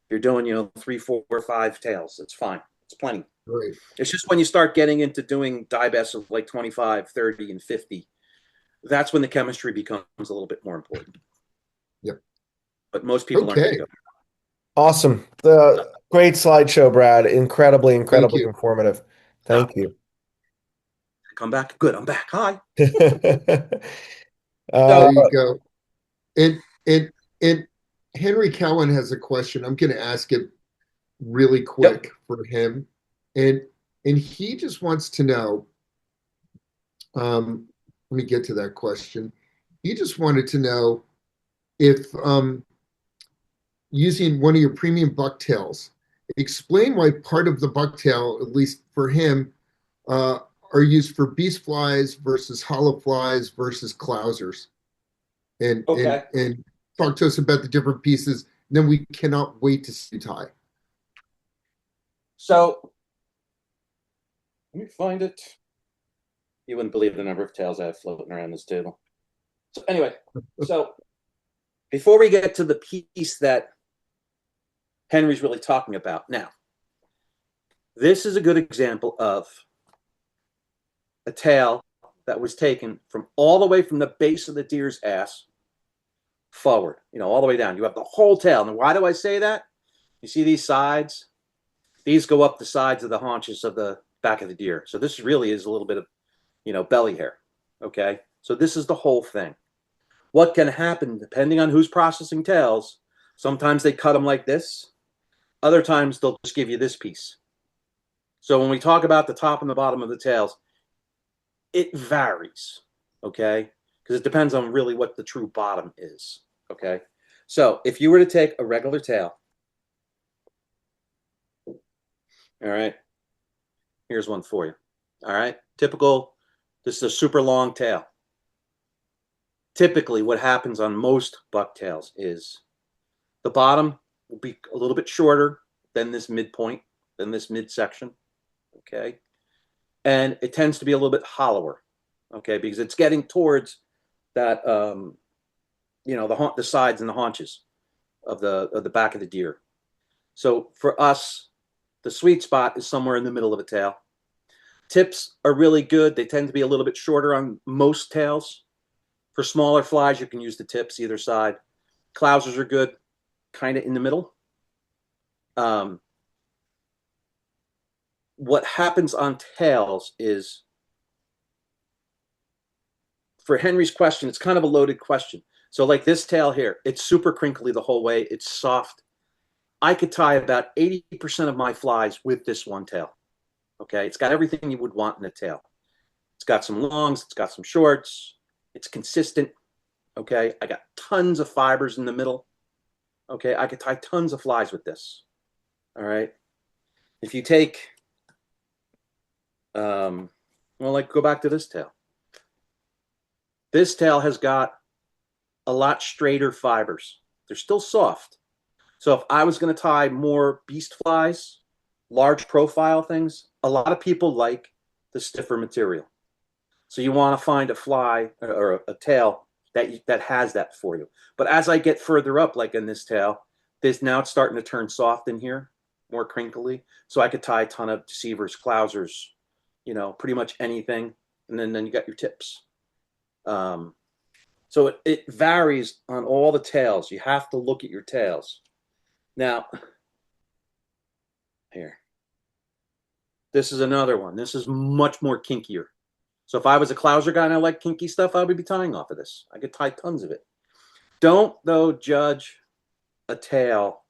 Speaker 3: You're doing, 3, 4, 5 tails. It's fine. It's plenty.
Speaker 1: Right.
Speaker 3: It's just when you start getting into doing dye baths of like 25, 30, and 50, that's when the chemistry becomes a little bit more important.
Speaker 1: Yep.
Speaker 3: But most people aren't going to go.
Speaker 2: Awesome. Great slideshow, Brad. Incredibly,
Speaker 1: Thank
Speaker 2: incredibly
Speaker 1: you.
Speaker 2: informative. Thank you.
Speaker 3: Come back. Good. I'm back. Hi.
Speaker 2: uh,
Speaker 1: There
Speaker 3: So,
Speaker 1: you go. And and and Henry Cowan has a question. I'm going to ask it really
Speaker 3: yep.
Speaker 1: quick for him, and he just wants to know. Let me get to that question. He just wanted to know if using one of your premium bucktails, explain why part of the bucktail, at least for him, uh, are used for beast flies versus hollow flies versus clousers, and
Speaker 3: Okay.
Speaker 1: talk to us about the different pieces. And then we cannot wait to see you tie.
Speaker 3: So let me find it. You wouldn't believe the number of tails I have floating around this table. So anyway, so before we get to the piece that Henry's really talking about now, this is a good example of a tail that was taken from all the way from the base of the deer's ass forward, all the way down. You have the whole tail. And why do I say that? You see these sides? These go up the sides of the haunches of the back of the deer. So this really is a little bit of, belly hair. Okay. So this is the whole thing. What can happen depending on who's processing tails? Sometimes they cut them like this. Other times they'll just give you this piece. So when we talk about the top and the bottom of the tails, it varies. Okay. Because it depends on really what the true bottom is. Okay. So if you were to take a regular tail, all right, here's one for you. All right. Typical, this is a super long tail. Typically, what happens on most bucktails is the bottom will be a little bit shorter than this midpoint, than this midsection. Okay. And it tends to be a little bit hollower. Okay. Because it's getting towards that, the sides and the haunches of the back of the deer. So for us, the sweet spot is somewhere in the middle of a tail. Tips are really good. They tend to be a little bit shorter on most tails. For smaller flies, you can use the tips either side. Clousers are good, kind of in the middle. What happens on tails is, for Henry's question, it's kind of a loaded question. So like this tail here, it's super crinkly the whole way. It's soft. I could tie about 80% of my flies with this one tail. Okay. It's got everything you would want in a tail. It's got some longs. It's got some shorts. It's consistent. Okay. I got tons of fibers in the middle. Okay. I could tie tons of flies with this. All right. If you take, go back to this tail. This tail has got a lot straighter fibers. They're still soft. So if I was going to tie more beast flies, large profile things, a lot of people like the stiffer material. So you want to find a fly or a tail that has that for you. But as I get further up, like in this tail, now it's starting to turn soft in here, more crinkly. So I could tie a ton of deceivers, clousers, pretty much anything. And then you got your tips. So it varies on all the tails. You have to look at your tails. Now, here. This is another one. This is much more kinkier. So if I was a clouser guy and I like kinky stuff, I would be tying off of this. I could tie tons of it. Don't, though, judge a tail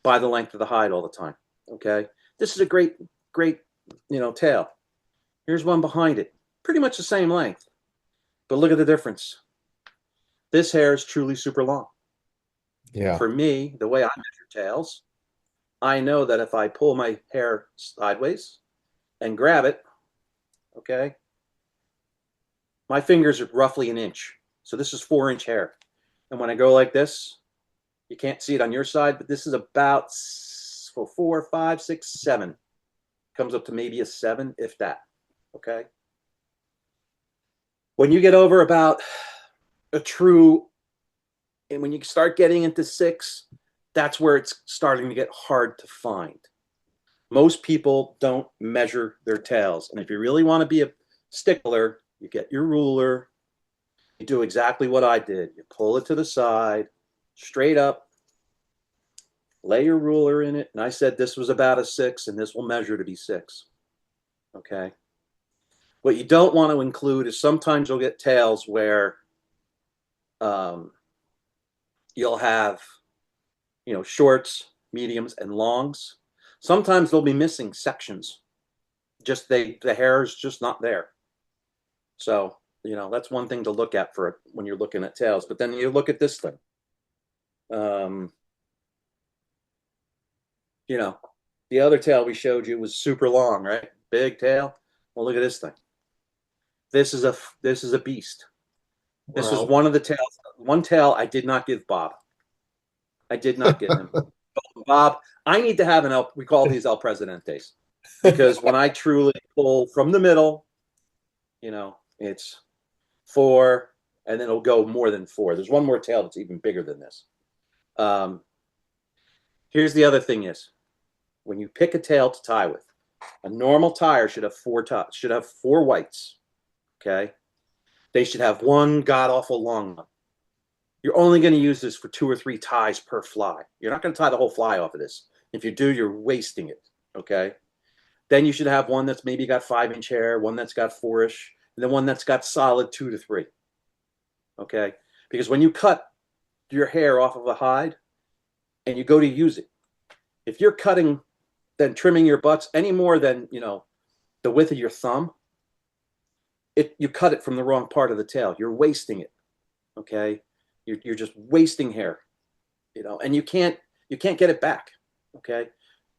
Speaker 3: by the length of the hide all the time. Okay? This is a great, tail. Here's one behind it. Pretty much the same length. But look at the difference. This hair is truly super long.
Speaker 2: Yeah.
Speaker 3: For me, the way I measure tails, I know that if I pull my hair sideways and grab it, okay, my fingers are roughly an inch. So this is 4-inch hair. And when I go like this, you can't see it on your side, but this is about 4, 5, 6, 7. Comes up to maybe a 7, if that. Okay. When you get over about a true, and when you start getting into 6, that's where it's starting to get hard to find. Most people don't measure their tails. And if you really want to be a stickler, you get your ruler, you do exactly what I did. You pull it to the side, straight up, lay your ruler in it. And I said this was about a 6, and this will measure to be 6. Okay. What you don't want to include is sometimes you'll get tails where you'll have, shorts, mediums, and longs. Sometimes they'll be missing sections. Just the hair is just not there. So, that's one thing to look at for when you're looking at tails. But then you look at this thing. The other tail we showed you was super long, right? Big tail. Well, look at this thing. This is a beast. This is one of the tails. One tail I did not give Bob. I did not give him. Bob, I need to have we call these El Presidentes. Because when I truly pull from the middle, it's 4, and then it'll go more than 4. There's one more tail that's even bigger than this. Here's the other thing is, when you pick a tail to tie with, a normal tire should have 4 whites. Okay? They should have one god-awful long one. You're only going to use this for 2 or 3 ties per fly. You're not going to tie the whole fly off of this. If you do, you're wasting it. Okay? Then you should have one that's maybe got 5-inch hair, one that's got 4-ish, and then one that's got solid 2 to 3. Okay? Because when you cut your hair off of a hide and you go to use it, if you're cutting, then trimming your butts any more than, the width of your thumb, you cut it from the wrong part of the tail. You're wasting it. Okay? You're just wasting hair, and you can't get it back. Okay?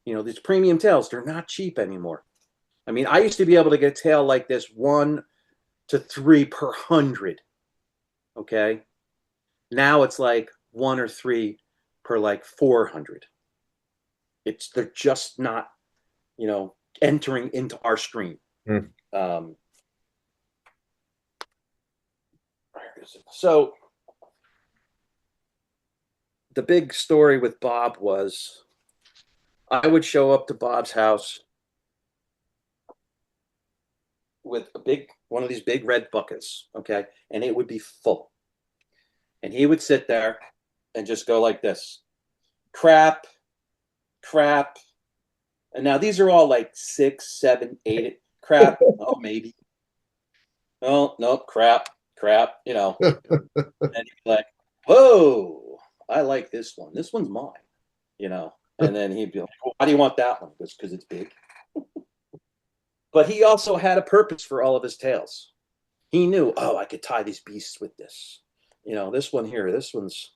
Speaker 3: These premium tails, they're not cheap anymore. I mean, I used to be able to get a tail like this 1 to 3 per 100. Okay? Now it's like 1 or 3 per like 400. They're just not, entering into our stream. So the big story with Bob was I would show up to Bob's house with one of these big red buckets, okay? And it would be full. And he would sit there and just go like this. Crap. And now these are all like 6, 7, 8. Crap. Oh, maybe. Oh, no, crap. And he'd be like, whoa, I like this one. This one's mine, And then he'd be like, well, why do you want that one? Because it's big. But he also had a purpose for all of his tails. He knew, I could tie these beasts with this. This one here, this one's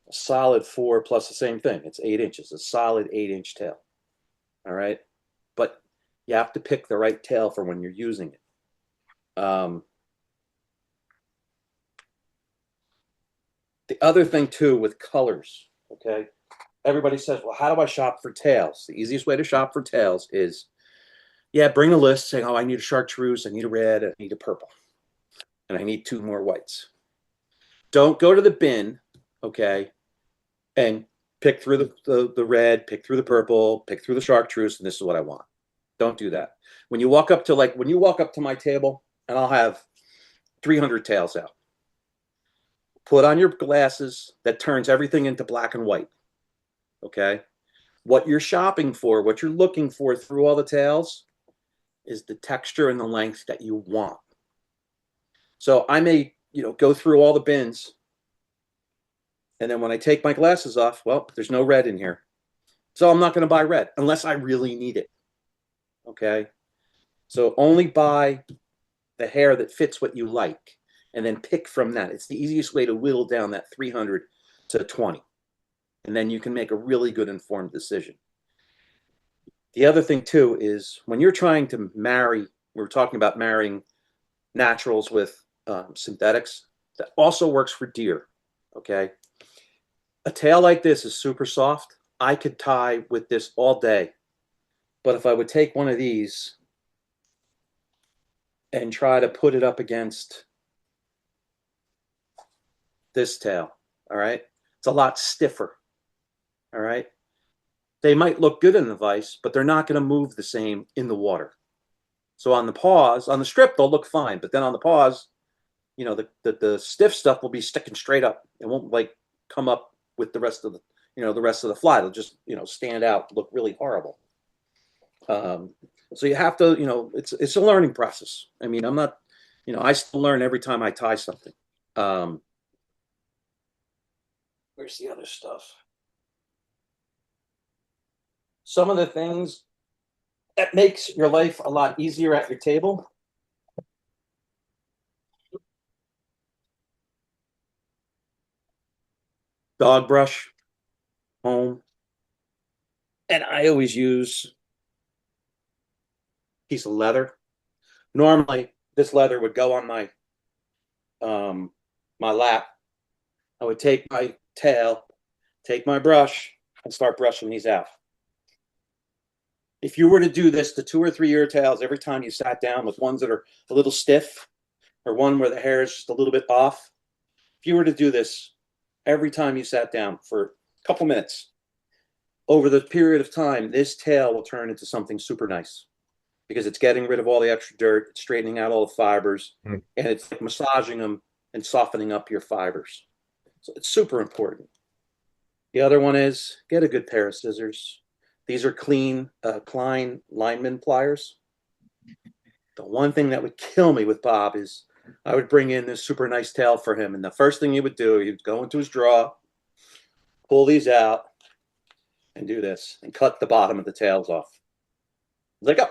Speaker 3: a solid 4 plus the same thing. It's 8 inches, a solid 8-inch tail. All right. But you have to pick the right tail for when you're using it. The other thing too with colors, okay? Everybody says, well, how do I shop for tails? The easiest way to shop for tails is, bring a list saying, I need a chartreuse, I need a red, I need a purple, and I need 2 more whites. Don't go to the bin, okay, and pick through the red, pick through the purple, pick through the chartreuse, and this is what I want. Don't do that. When you walk up to my table, and I'll have 300 tails out, put on your glasses that turns everything into black and white. Okay? What you're shopping for, what you're looking for through all the tails is the texture and the length that you want. So I may, go through all the bins, and then when I take my glasses off, well, there's no red in here. So I'm not going to buy red unless I really need it. Okay? So only buy the hair that fits what you like, and then pick from that. It's the easiest way to whittle down that 300 to 20. And then you can make a really good informed decision. The other thing too is when you're trying to marry, we're talking about marrying naturals with synthetics, that also works for deer, okay? A tail like this is super soft. I could tie with this all day. But if I would take one of these and try to put it up against this tail, all right? It's a lot stiffer, all right? They might look good in the vise, but they're not going to move the same in the water. So on the paws, on the strip, they'll look fine. But then on the paws, the stiff stuff will be sticking straight up. It won't like come up with the rest of the, the rest of the fly. They'll just, stand out, look really horrible. So you have to, it's a learning process. I mean, I'm not, I still learn every time I tie something. Where's the other stuff? Some of the things that makes your life a lot easier at your table. Dog brush, home. And I always use a piece of leather. Normally, this leather would go on my my lap. I would take my tail, take my brush, and start brushing these out. If you were to do this to 2 or 3 year tails every time you sat down with ones that are a little stiff or one where the hair is just a little bit off, if you were to do this every time you sat down for a couple minutes, over the period of time, this tail will turn into something super nice because it's getting rid of all the extra dirt, it's straightening out all the fibers, and it's like massaging them and softening up your fibers. So it's super important. The other one is get a good pair of scissors. These are clean Klein lineman pliers. The one thing that would kill me with Bob is I would bring in this super nice tail for him, and the first thing he would do, he would go into his drawer, pull these out, and do this, and cut the bottom of the tails off. He's like, oh,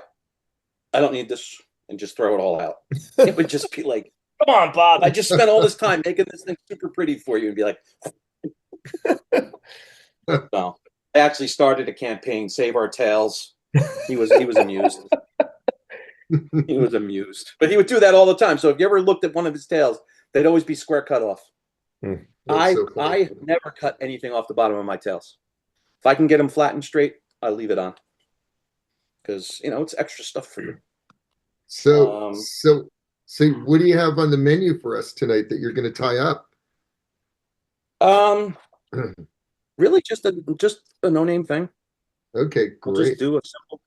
Speaker 3: I don't need this, and just throw it all out. It would just be like, come on, Bob, I just spent all this time making this thing super pretty for you, and be like, no. I actually started a campaign, Save Our Tails. He was amused. He was amused. But he would do that all the time. So if you ever looked at one of his tails, they'd always be square cut off. I never cut anything off the bottom of my tails. If I can get them flat and straight, I leave it on. Because, it's extra stuff for you.
Speaker 1: So what do you have on the menu for us tonight that you're going to tie up?
Speaker 3: Really just a no-name thing.
Speaker 1: Okay, great.
Speaker 3: I'll just do a simple,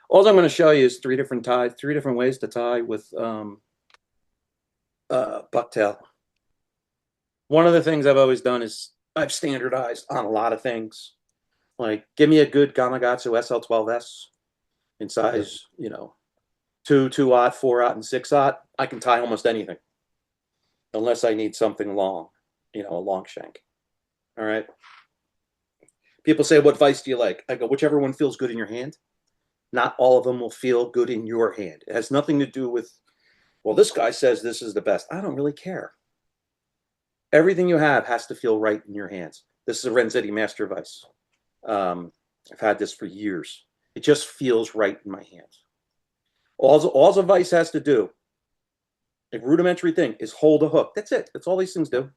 Speaker 3: all I'm going to show you is 3 different ways to tie with bucktail. One of the things I've always done is I've standardized on a lot of things. Like, give me a good Gamakatsu SL12S in size, 2, 2/0, 4/0, and 6/0. I can tie almost anything, unless I need something long, a long shank. All right. People say, what vise do you like? I go, whichever one feels good in your hand. Not all of them will feel good in your hand. It has nothing to do with, well, this guy says this is the best. I don't really care. Everything you have has to feel right in your hands. This is a Renzetti Master vise. I've had this for years. It just feels right in my hands. All the vise has to do, a rudimentary thing, is hold a hook. That's it. That's all these things do.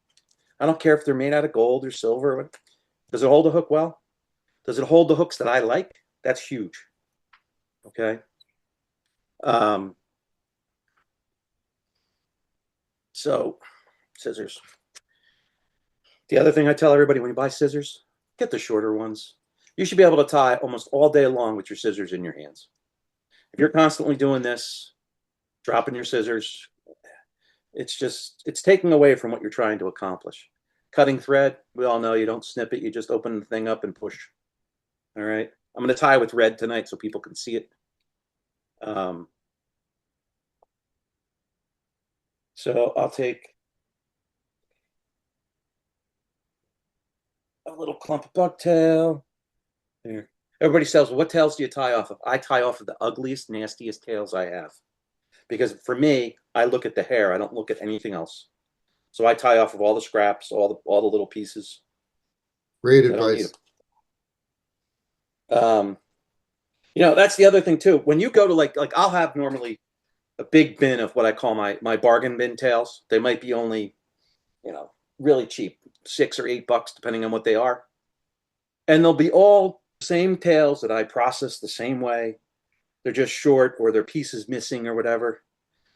Speaker 3: I don't care if they're made out of gold or silver. Does it hold a hook well? Does it hold the hooks that I like? That's huge. Okay. So, scissors. The other thing I tell everybody when you buy scissors, get the shorter ones. You should be able to tie almost all day long with your scissors in your hands. If you're constantly doing this, dropping your scissors, it's taking away from what you're trying to accomplish. Cutting thread, we all know you don't snip it. You just open the thing up and push. All right. I'm going to tie with red tonight so people can see it. So I'll take a little clump of bucktail. There. Everybody says, well, what tails do you tie off of? I tie off of the ugliest, nastiest tails I have. Because for me, I look at the hair. I don't look at anything else. So I tie off of all the scraps, all the little pieces.
Speaker 1: Great advice.
Speaker 3: That's the other thing too. When you go to like I'll have normally a big bin of what I call my bargain bin tails. They might be only, really cheap, $6 or $8, depending on what they are. And they'll be all the same tails that I process the same way. They're just short or their pieces missing or whatever.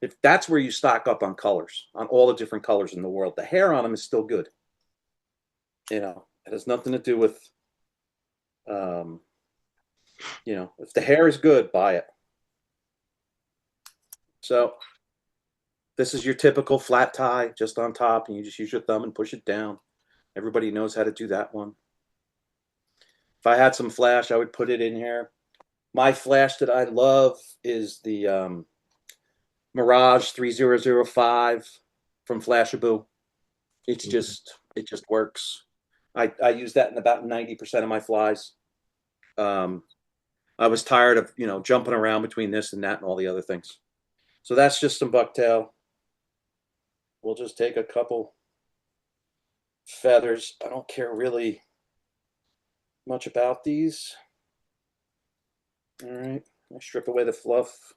Speaker 3: If that's where you stock up on colors, on all the different colors in the world, the hair on them is still good. It has nothing to do with, if the hair is good, buy it. So this is your typical flat tie just on top, and you just use your thumb and push it down. Everybody knows how to do that one. If I had some flash, I would put it in here. My flash that I love is the Mirage 3005 from Flashaboo. It just works. I use that in about 90% of my flies. I was tired of, jumping around between this and that and all the other things. So that's just some bucktail. We'll just take a couple feathers. I don't care really much about these. All right, I strip away the fluff.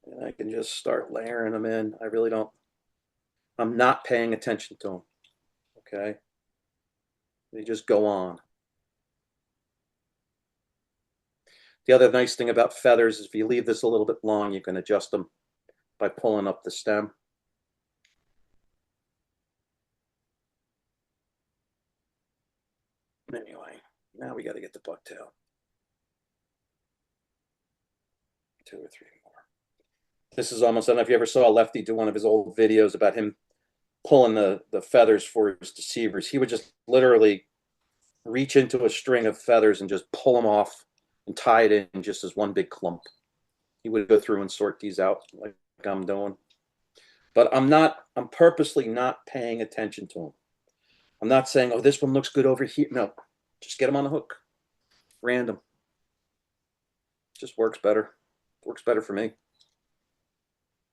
Speaker 3: And I can just start layering them in. I'm not paying attention to them. Okay. They just go on. The other nice thing about feathers is if you leave this a little bit long, you can adjust them by pulling up the stem. Anyway, now we got to get the bucktail. 2 or 3 more. This is almost, I don't know if you ever saw Lefty do one of his old videos about him pulling the feathers for his deceivers. He would just literally reach into a string of feathers and just pull them off and tie it in just as one big clump. He would go through and sort these out like I'm doing. But I'm purposely not paying attention to them. I'm not saying, oh, this one looks good over here. No, just get them on the hook. Random. Just works better. Works better for me.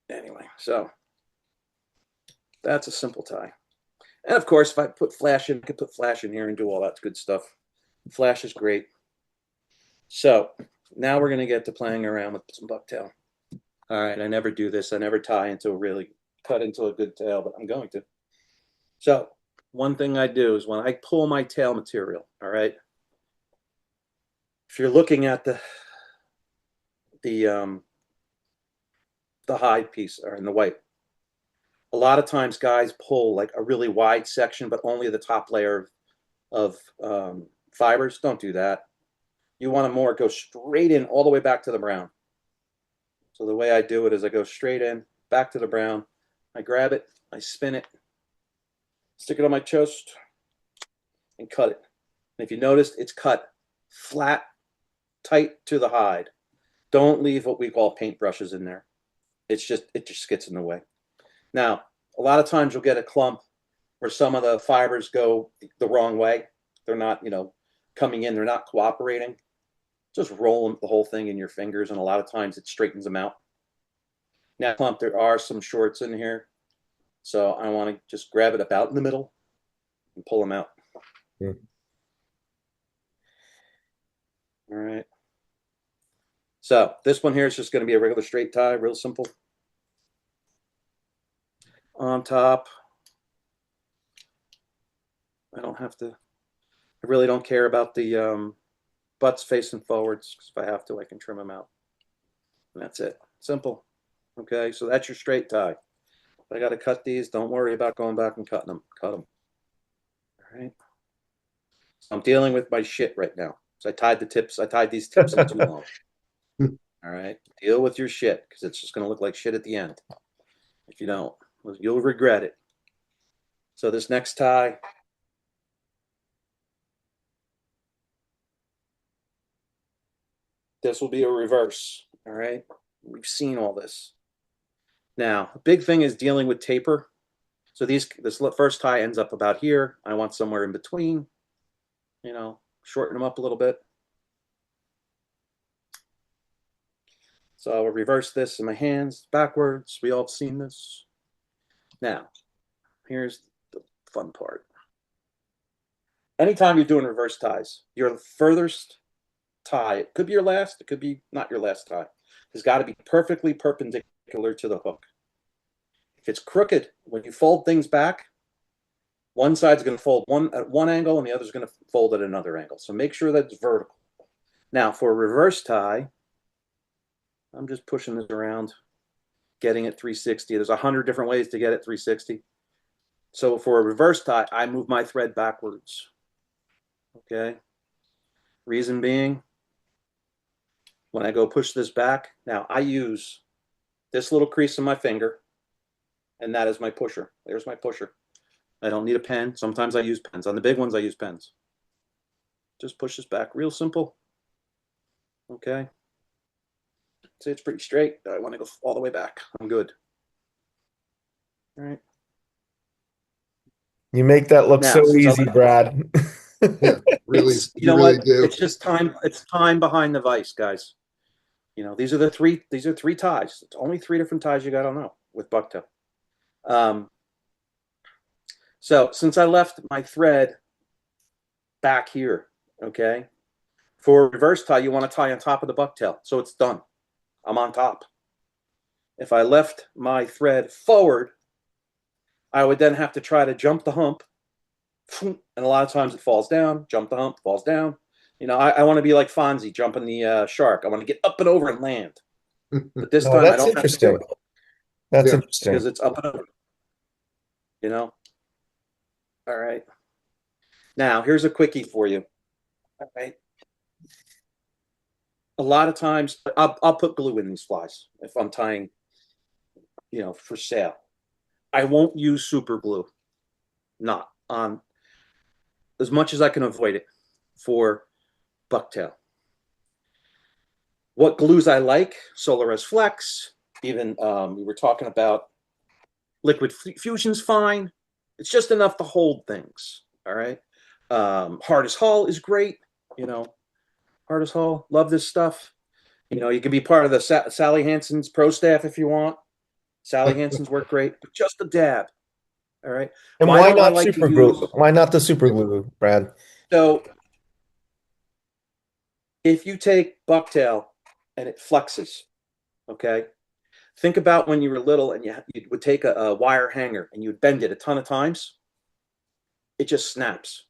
Speaker 3: Anyway, so that's a simple tie. And of course, if I put flash in, I could put flash in here and do all that good stuff. Flash is great. So now we're going to get to playing around with some bucktail. All right, I never do this. I never tie into a really cut into a good tail, but I'm going to. So one thing I do is when I pull my tail material, all right, if you're looking at the hide piece or in the white, a lot of times guys pull like a really wide section, but only the top layer of fibers. Don't do that. You want to more go straight in all the way back to the brown. So the way I do it is I go straight in, back to the brown. I grab it, I spin it, stick it on my chest, and cut it. And if you noticed, it's cut flat, tight to the hide. Don't leave what we call paintbrushes in there. It just gets in the way. Now, a lot of times you'll get a clump where some of the fibers go the wrong way. They're not, coming in. They're not cooperating. Just roll the whole thing in your fingers, and a lot of times it straightens them out. Now, clump, there are some shorts in here, so I want to just grab it about in the middle and pull them out.
Speaker 2: Yeah.
Speaker 3: All right. So this one here is just going to be a regular straight tie, real simple. On top, I really don't care about the butts facing forwards, because if I have to, I can trim them out. And that's it. Simple. Okay, so that's your straight tie. If I got to cut these, don't worry about going back and cutting them. Cut them. All right. So I'm dealing with my shit right now. So I tied these tips in too long. All right. Deal with your shit, because it's just going to look like shit at the end. If you don't, you'll regret it. So this next tie, this will be a reverse. All right. We've seen all this. Now, the big thing is dealing with taper. So this first tie ends up about here. I want somewhere in between, shorten them up a little bit. So I will reverse this in my hands backwards. We all have seen this. Now, here's the fun part. Anytime you're doing reverse ties, your furthest tie, it could be your last, it could be not your last tie, has got to be perfectly perpendicular to the hook. If it's crooked, when you fold things back, one side's going to fold at one angle and the other's going to fold at another angle. So make sure that it's vertical. Now, for a reverse tie, I'm just pushing this around, getting it 360. There's 100 different ways to get it 360. So for a reverse tie, I move my thread backwards. Okay. Reason being, when I go push this back, now I use this little crease in my finger, And that is my pusher. There's my pusher. I don't need a pen. Sometimes I use pens. On the big ones, I use pens. Just push this back. Real simple. Okay. See, it's pretty straight. I want to go all the way back. I'm good. All right.
Speaker 2: You make that look
Speaker 3: Now,
Speaker 2: so easy, Brad.
Speaker 1: Yeah, really,
Speaker 3: you know
Speaker 1: really
Speaker 3: what?
Speaker 1: do.
Speaker 3: It's just time. It's time behind the vice, guys. You know, these are three ties. It's only 3 different ties you got to know with bucktail. So since I left my thread back here, okay, for a reverse tie, you want to tie on top of the bucktail. So it's done. I'm on top. If I left my thread forward, I would then have to try to jump the hump. And a lot of times it falls down, jump the hump, falls down. You know, I want to be like Fonzie jumping the shark. I want to get up and over and land. But this time I don't have to do it.
Speaker 2: That's interesting.
Speaker 3: Because it's up and over. You know? All right. Now, here's a quickie for you. All right. A lot of times, I'll put glue in these flies if I'm tying, you know, for sale. I won't use super glue. Not on as much as I can avoid it for bucktail. What glues I like, Solaris Flex, even we were talking about liquid fusion's fine. It's just enough to hold things. All right. Hardest Hull is great. You know, Hardest Hull, love this stuff. You know, you can be part of the Sally Hansen's pro staff if you want. Sally Hansen's work great, but just a dab. All right.
Speaker 2: And why not super glue? Why not the super glue, Brad?
Speaker 3: So if you take bucktail and it flexes, okay, think about when you were little and you would take a wire hanger and you would bend it a ton of times. It just snaps.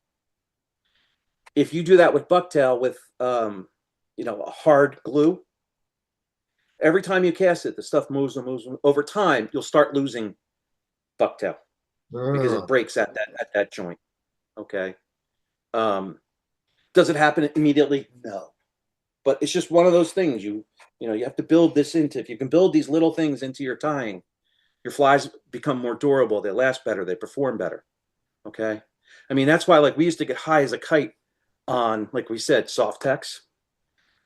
Speaker 3: If you do that with bucktail with, you know, a hard glue, every time you cast it, the stuff moves and moves. Over time, you'll start losing bucktail because it breaks at that joint. Okay. Does it happen immediately? No. But it's just one of those things you know, you have to build this into. If you can build these little things into your tying, your flies become more durable. They last better. They perform better. Okay. I mean, that's why, like, we used to get high as a kite on, like we said, Softex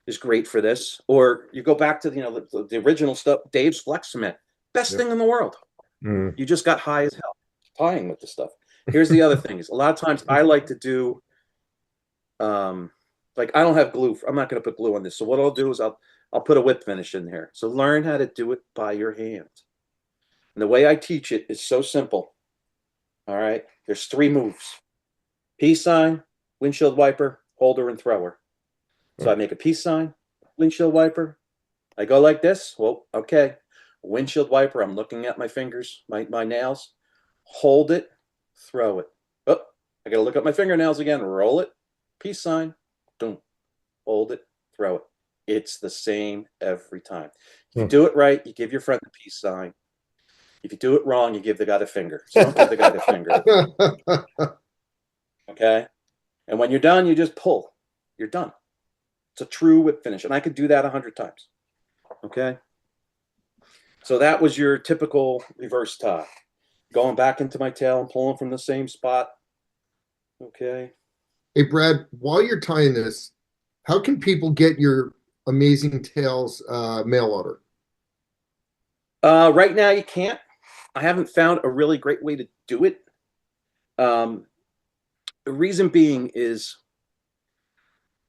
Speaker 3: is great for this. Or you go back to, you know, the original stuff, Dave's Flex Cement, best thing in the world. You just got high as hell tying with the stuff. Here's the other thing is a lot of times I like to do, like, I don't have glue. I'm not going to put glue on this. So what I'll do is I'll put a whip finish in here. So learn how to do it by your hand. And the way I teach it is so simple. All right. There's 3 moves: peace sign, windshield wiper, holder, and thrower. So I make a peace sign, windshield wiper. I go like this. Well, okay. Windshield wiper. I'm looking at my fingers, my nails. Hold it, throw it. Oh, I got to look at my fingernails again. Roll it, peace sign. Boom. Hold it, throw it. It's the same every time. If you do it right, you give your friend the peace sign. If you do it wrong, you give the guy the finger. So don't give the guy the finger. Okay? And when you're done, you just pull. You're done. It's a true whip finish. And I could do that 100 times. Okay? So that was your typical reverse tie. Going back into my tail and pulling from the same spot. Okay?
Speaker 1: Hey, Brad, while you're tying this, how can people get your Amazing Tails mail order?
Speaker 3: Right now, you can't. I haven't found a really great way to do it. The reason being is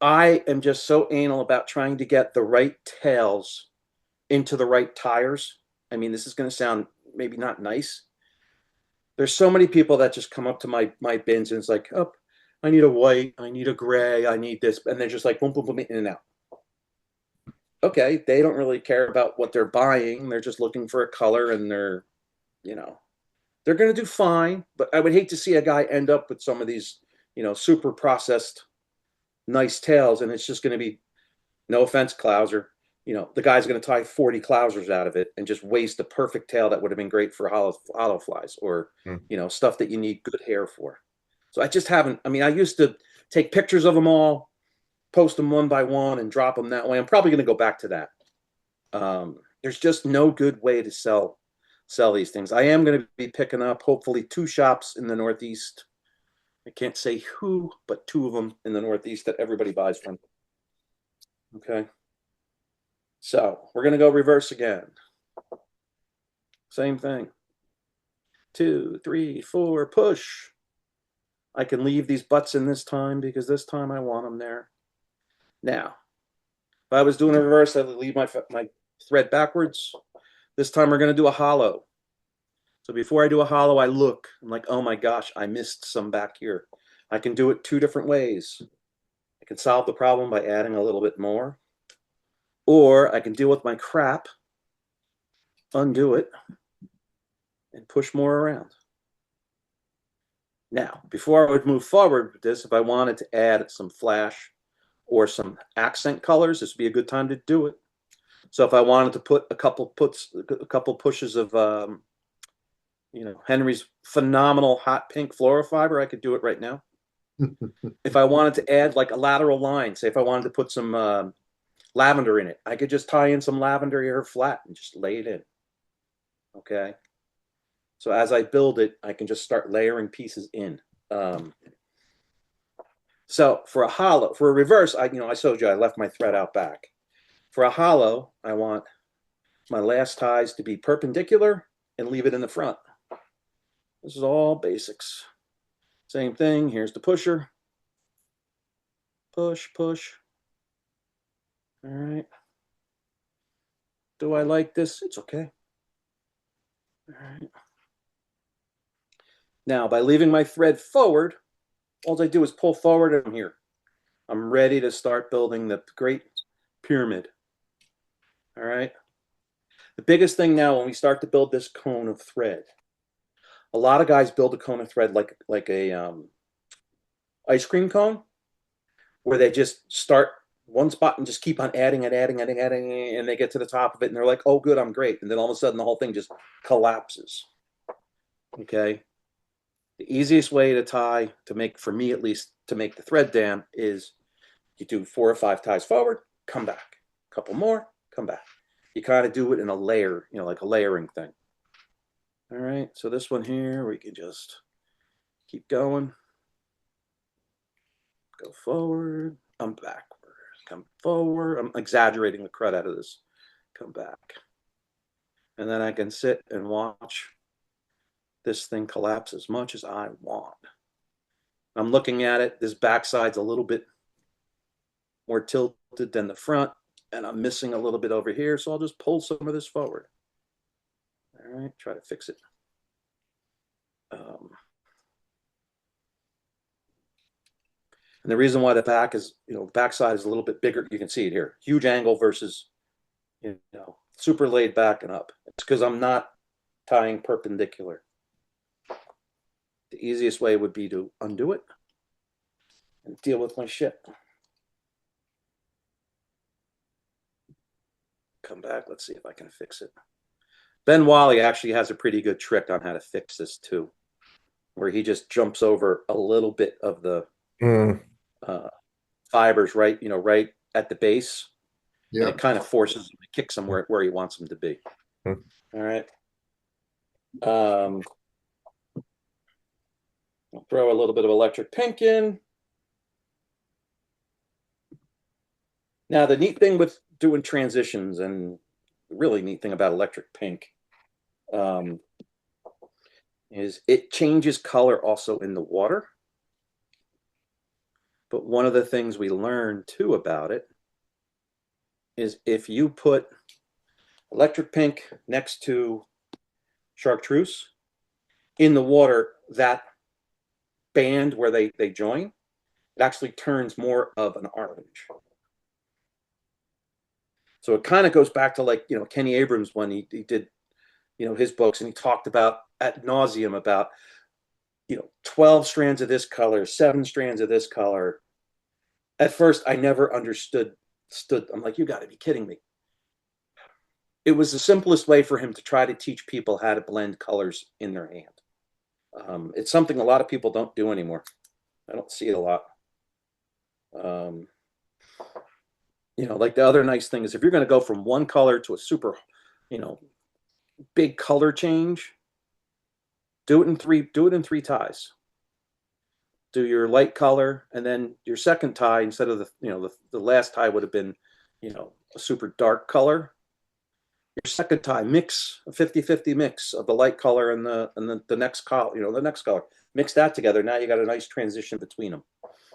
Speaker 3: I am just so anal about trying to get the right tails into the right tires. I mean, this is going to sound maybe not nice. There's so many people that just come up to my bins and it's like, oh, I need a white, I need a gray, I need this. And they're just like, boom, boom, boom, in and out. Okay, they don't really care about what they're buying. They're just looking for a color and they're, you know, they're going to do fine. But I would hate to see a guy end up with some of these, you know, super processed nice tails. And it's just going to be, no offense, Clouser, you know, the guy's going to tie 40 Clousers out of it and just waste a perfect tail that would have been great for hollow flies or, you know, stuff that you need good hair for. So I just haven't, I mean, I used to take pictures of them all, post them one by one and drop them that way. I'm probably going to go back to that. There's just no good way to sell sell these things. I am going to be picking up hopefully 2 shops in the Northeast. I can't say who, but 2 of them in the Northeast that everybody buys from. Okay. So we're going to go reverse again. Same thing. 2, 3, 4, push. I can leave these butts in this time because this time I want them there. Now, if I was doing a reverse, I would leave my thread backwards. This time we're going to do a hollow. So before I do a hollow, I look. I'm like, oh my gosh, I missed some back here. I can do it 2 different ways. I can solve the problem by adding a little bit more. Or I can deal with my crap, undo it, and push more around. Now, before I would move forward with this, if I wanted to add some flash or some accent colors, this would be a good time to do it. So if I wanted to put a couple pushes of, you know, Henry's phenomenal hot pink fluorofiber, I could do it right now. If I wanted to add like a lateral line, say if I wanted to put some lavender in it, I could just tie in some lavender here flat and just lay it in. Okay. So as I build it, I can just start layering pieces in. So for a hollow, for a reverse, I showed you I left my thread out back. For a hollow, I want my last ties to be perpendicular and leave it in the front. This is all basics. Same thing. Here's the pusher. Push, push. All right. Do I like this? It's okay. All right. Now, by leaving my thread forward, all I do is pull forward and I'm here. I'm ready to start building the great pyramid. All right. The biggest thing now when we start to build this cone of thread, a lot of guys build a cone of thread like a ice cream cone, where they just start one spot and just keep on adding and adding, and they get to the top of it and they're like, oh, good, I'm great. And then all of a sudden the whole thing just collapses. Okay. The easiest way to tie, to make, for me at least, to make the thread dam is you do 4 or 5 ties forward, come back. A couple more, come back. You kind of do it in a layer, you know, like a layering thing. All right, so this one here, we can just keep going. Go forward, come backward, come forward. I'm exaggerating the crud out of this. Come back. And then I can sit and watch this thing collapse as much as I want. I'm looking at it. This backside's a little bit more tilted than the front, and I'm missing a little bit over here, so I'll just pull some of this forward. All right, try to fix it. And the reason why the back is, you know, backside is a little bit bigger, you can see it here. Huge angle versus, you know, super laid back and up. It's because I'm not tying perpendicular. The easiest way would be to undo it and deal with my shit. Come back. Let's see if I can fix it. Ben Wally actually has a pretty good trick on how to fix this too, where he just jumps over a little bit of the fibers, right? You know, right at the base. Yeah. And it kind of forces him to kick somewhere where he wants them to be. All right. I'll throw a little bit of electric pink in. Now, the neat thing with doing transitions, and the really neat thing about electric pink, is it changes color also in the water. But one of the things we learned too about it is if you put electric pink next to chartreuse in the water, that band where they join, it actually turns more of an orange. So it kind of goes back to, like, you know, Kenny Abrams when he did, you know, his books, and he talked about ad nauseum about, you know, 12 strands of this color, 7 strands of this color. At first, I never understood. I'm like, you got to be kidding me. It was the simplest way for him to try to teach people how to blend colors in their hand. It's something a lot of people don't do anymore. I don't see it a lot. You know, like the other nice thing is if you're going to go from one color to a super, you know, big color change, do it in three ties. Do your light color, and then your second tie, instead of the last tie would have been, a super dark color. Your second tie, mix a 50-50 mix of the light color and the next color, the next color. Mix that together. Now you got a nice transition between them.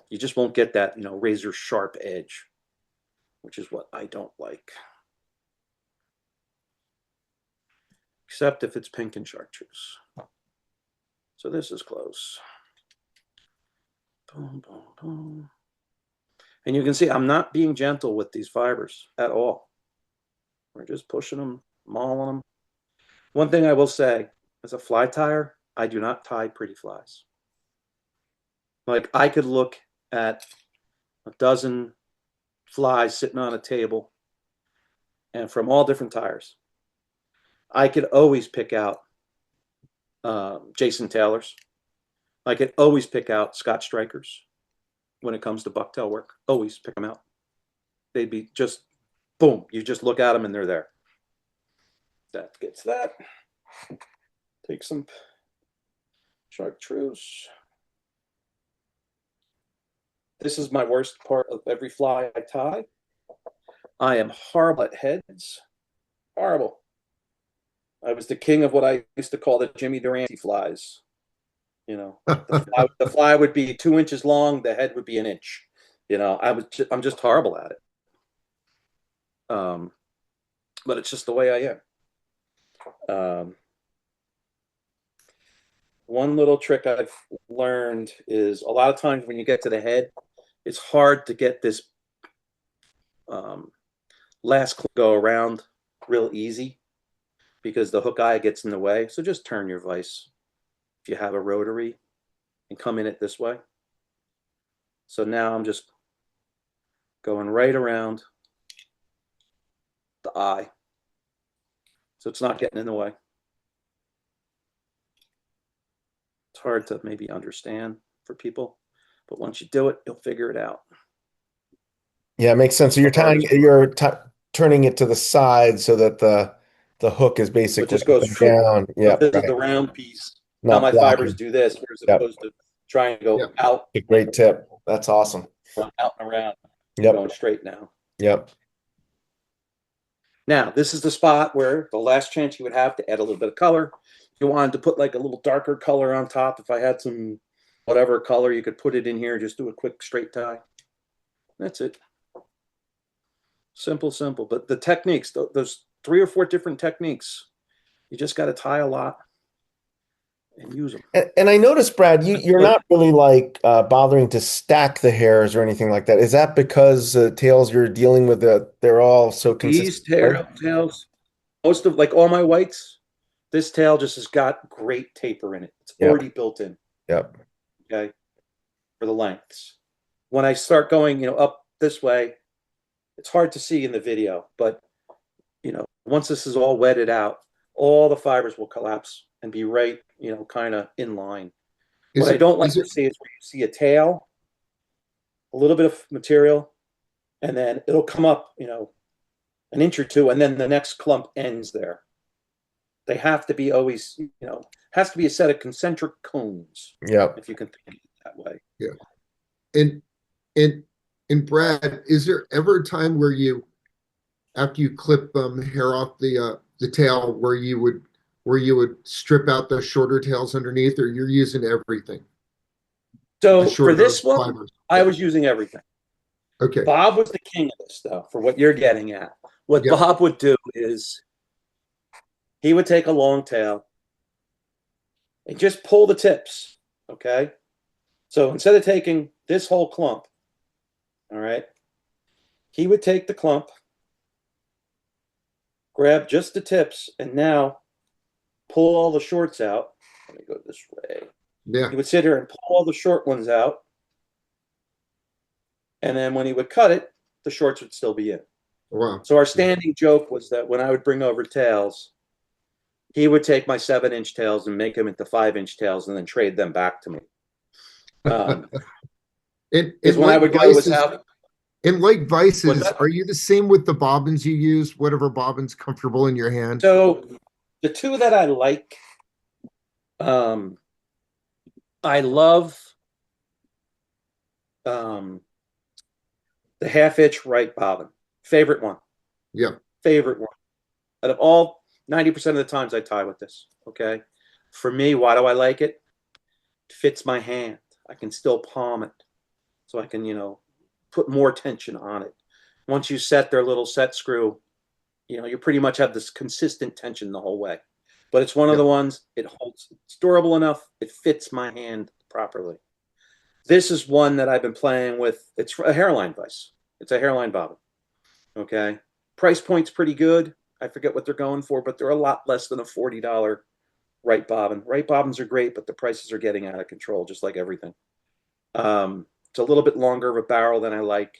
Speaker 3: You just won't get that, razor sharp edge, which is what I don't like. Except if it's pink and chartreuse. So this is close. Boom, boom, boom. And you can see I'm not being gentle with these fibers at all. We're just pushing them, mauling them. One thing I will say, as a fly tyer, I do not tie pretty flies. Like, I could look at a dozen flies sitting on a table, and from all different tyers, I could always pick out Jason Taylors. I could always pick out Scott Strikers when it comes to bucktail work. Always pick them out. They'd be just, boom, you just look at them and they're there. That gets that. Take some chartreuse. This is my worst part of every fly I tie. I am horrible at heads. Horrible. I was the king of what I used to call the Jimmy Durante flies. The fly would be 2 inches long. The head would be an inch. I'm just horrible at it. But it's just the way I am. One little trick I've learned is a lot of times when you get to the head, it's hard to get this last clip go around real easy because the hook eye gets in the way. So just turn your vise if you have a rotary and come in it this way. So now I'm just going right around the eye. So it's not getting in the way. It's hard to maybe understand for people, but once you do it, you'll figure it out.
Speaker 2: Yeah, it makes sense. So you're turning it to the side so that the hook is basically
Speaker 3: so it just goes
Speaker 2: down. Yeah,
Speaker 3: this is the round piece.
Speaker 2: Not
Speaker 3: now my
Speaker 2: blocking.
Speaker 3: fibers do this, as opposed to trying to go out.
Speaker 2: A great tip. That's awesome.
Speaker 3: Out and around.
Speaker 2: Yep.
Speaker 3: Going straight now.
Speaker 2: Yep.
Speaker 3: Now, this is the spot where the last chance you would have to add a little bit of color. If you wanted to put like a little darker color on top, if I had some whatever color, you could put it in here. Just do a quick straight tie. That's it. Simple, simple. But the techniques, there's 3 or 4 different techniques. You just got to tie a lot and use them.
Speaker 2: And I noticed, Brad, you're not really like bothering to stack the hairs or anything like that. Is that because the tails you're dealing with, they're all so consistent?
Speaker 3: These tails, most of, like all my whites, this tail just has got great taper in it. It's already built in.
Speaker 2: Yep.
Speaker 3: Okay. For the lengths. When I start going, up this way, it's hard to see in the video, but once this is all wetted out, all the fibers will collapse and be right, kind of in line. What I don't like to see is where you see a tail, a little bit of material, and then it'll come up, an inch or two, and then the next clump ends there. They have to be always, has to be a set of concentric cones.
Speaker 2: Yeah.
Speaker 3: If you can think of it that way.
Speaker 1: Yeah. And Brad, is there ever a time where after you clip hair off the tail, where you would strip out the shorter tails underneath, or you're using everything?
Speaker 3: So for this one, fibers. I was using everything.
Speaker 1: Okay.
Speaker 3: Bob was the king of this, though, for what you're getting at. What Bob would do is he would take a long tail and just pull the tips, okay? So instead of taking this whole clump, all right, he would take the clump, grab just the tips, and now pull all the shorts out. Let me go this way.
Speaker 1: Yeah.
Speaker 3: He would sit here and pull all the short ones out. And then when he would cut it, the shorts would still be in.
Speaker 1: Wow.
Speaker 3: So our standing joke was that when I would bring over tails, he would take my 7-inch tails and make them into 5-inch tails and then trade them back to me. When I would go without.
Speaker 1: And like vices, are you the same with the bobbins you use, whatever bobbin's comfortable in your hand?
Speaker 3: So The two that I like, I love the half inch right bobbin. Favorite one.
Speaker 1: Yeah.
Speaker 3: Favorite one. Out of all 90% of the times I tie with this. Okay. For me, why do I like it? It fits my hand. I can still palm it. So I can, put more tension on it. Once you set their little set screw, you pretty much have this consistent tension the whole way. But it's one of the ones, it holds, it's durable enough, it fits my hand properly. This is one that I've been playing with. It's a hairline vise. It's a hairline bobbin. Okay. Price point's pretty good. I forget what they're going for, but they're a lot less than a $40 right bobbin. Right bobbins are great, but the prices are getting out of control, just like everything. It's a little bit longer of a barrel than I like,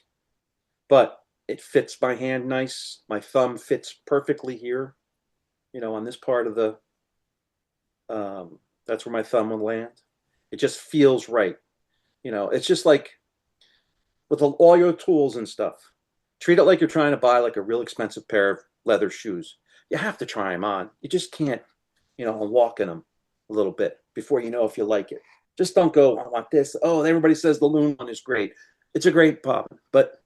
Speaker 3: but it fits my hand nice. My thumb fits perfectly here, on this part of the, that's where my thumb will land. It just feels right. It's just like with all your tools and stuff, treat it like you're trying to buy like a real expensive pair of leather shoes. You have to try them on. You just can't, walk in them a little bit before you know if you like it. Just don't go, I want this. Oh, everybody says the loon one is great. It's a great bobbin, but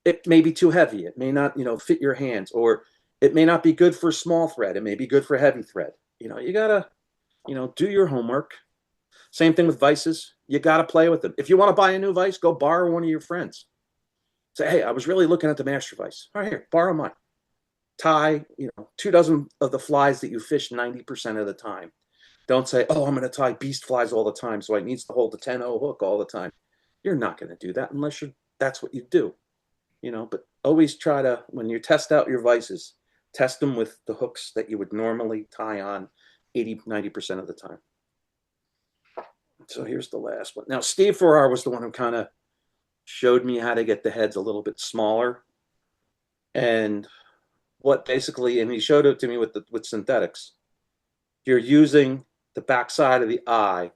Speaker 3: it may be too heavy. It may not, fit your hands, or it may not be good for small thread. It may be good for heavy thread. You gotta, do your homework. Same thing with vices. You gotta play with them. If you want to buy a new vise, go borrow one of your friends. Say, hey, I was really looking at the master vise. All right, here, borrow mine. Tie, 24 of the flies that you fish 90% of the time. Don't say, oh, I'm going to tie beast flies all the time, so I needs to hold the 10-0 hook all the time. You're not going to do that unless that's what you do. But always try to, when you test out your vices, test them with the hooks that you would normally tie on 80-90% of the time. So here's the last one. Now, Steve Farrar was the one who kind of showed me how to get the heads a little bit smaller. And and he showed it to me with synthetics. You're using the backside of the eye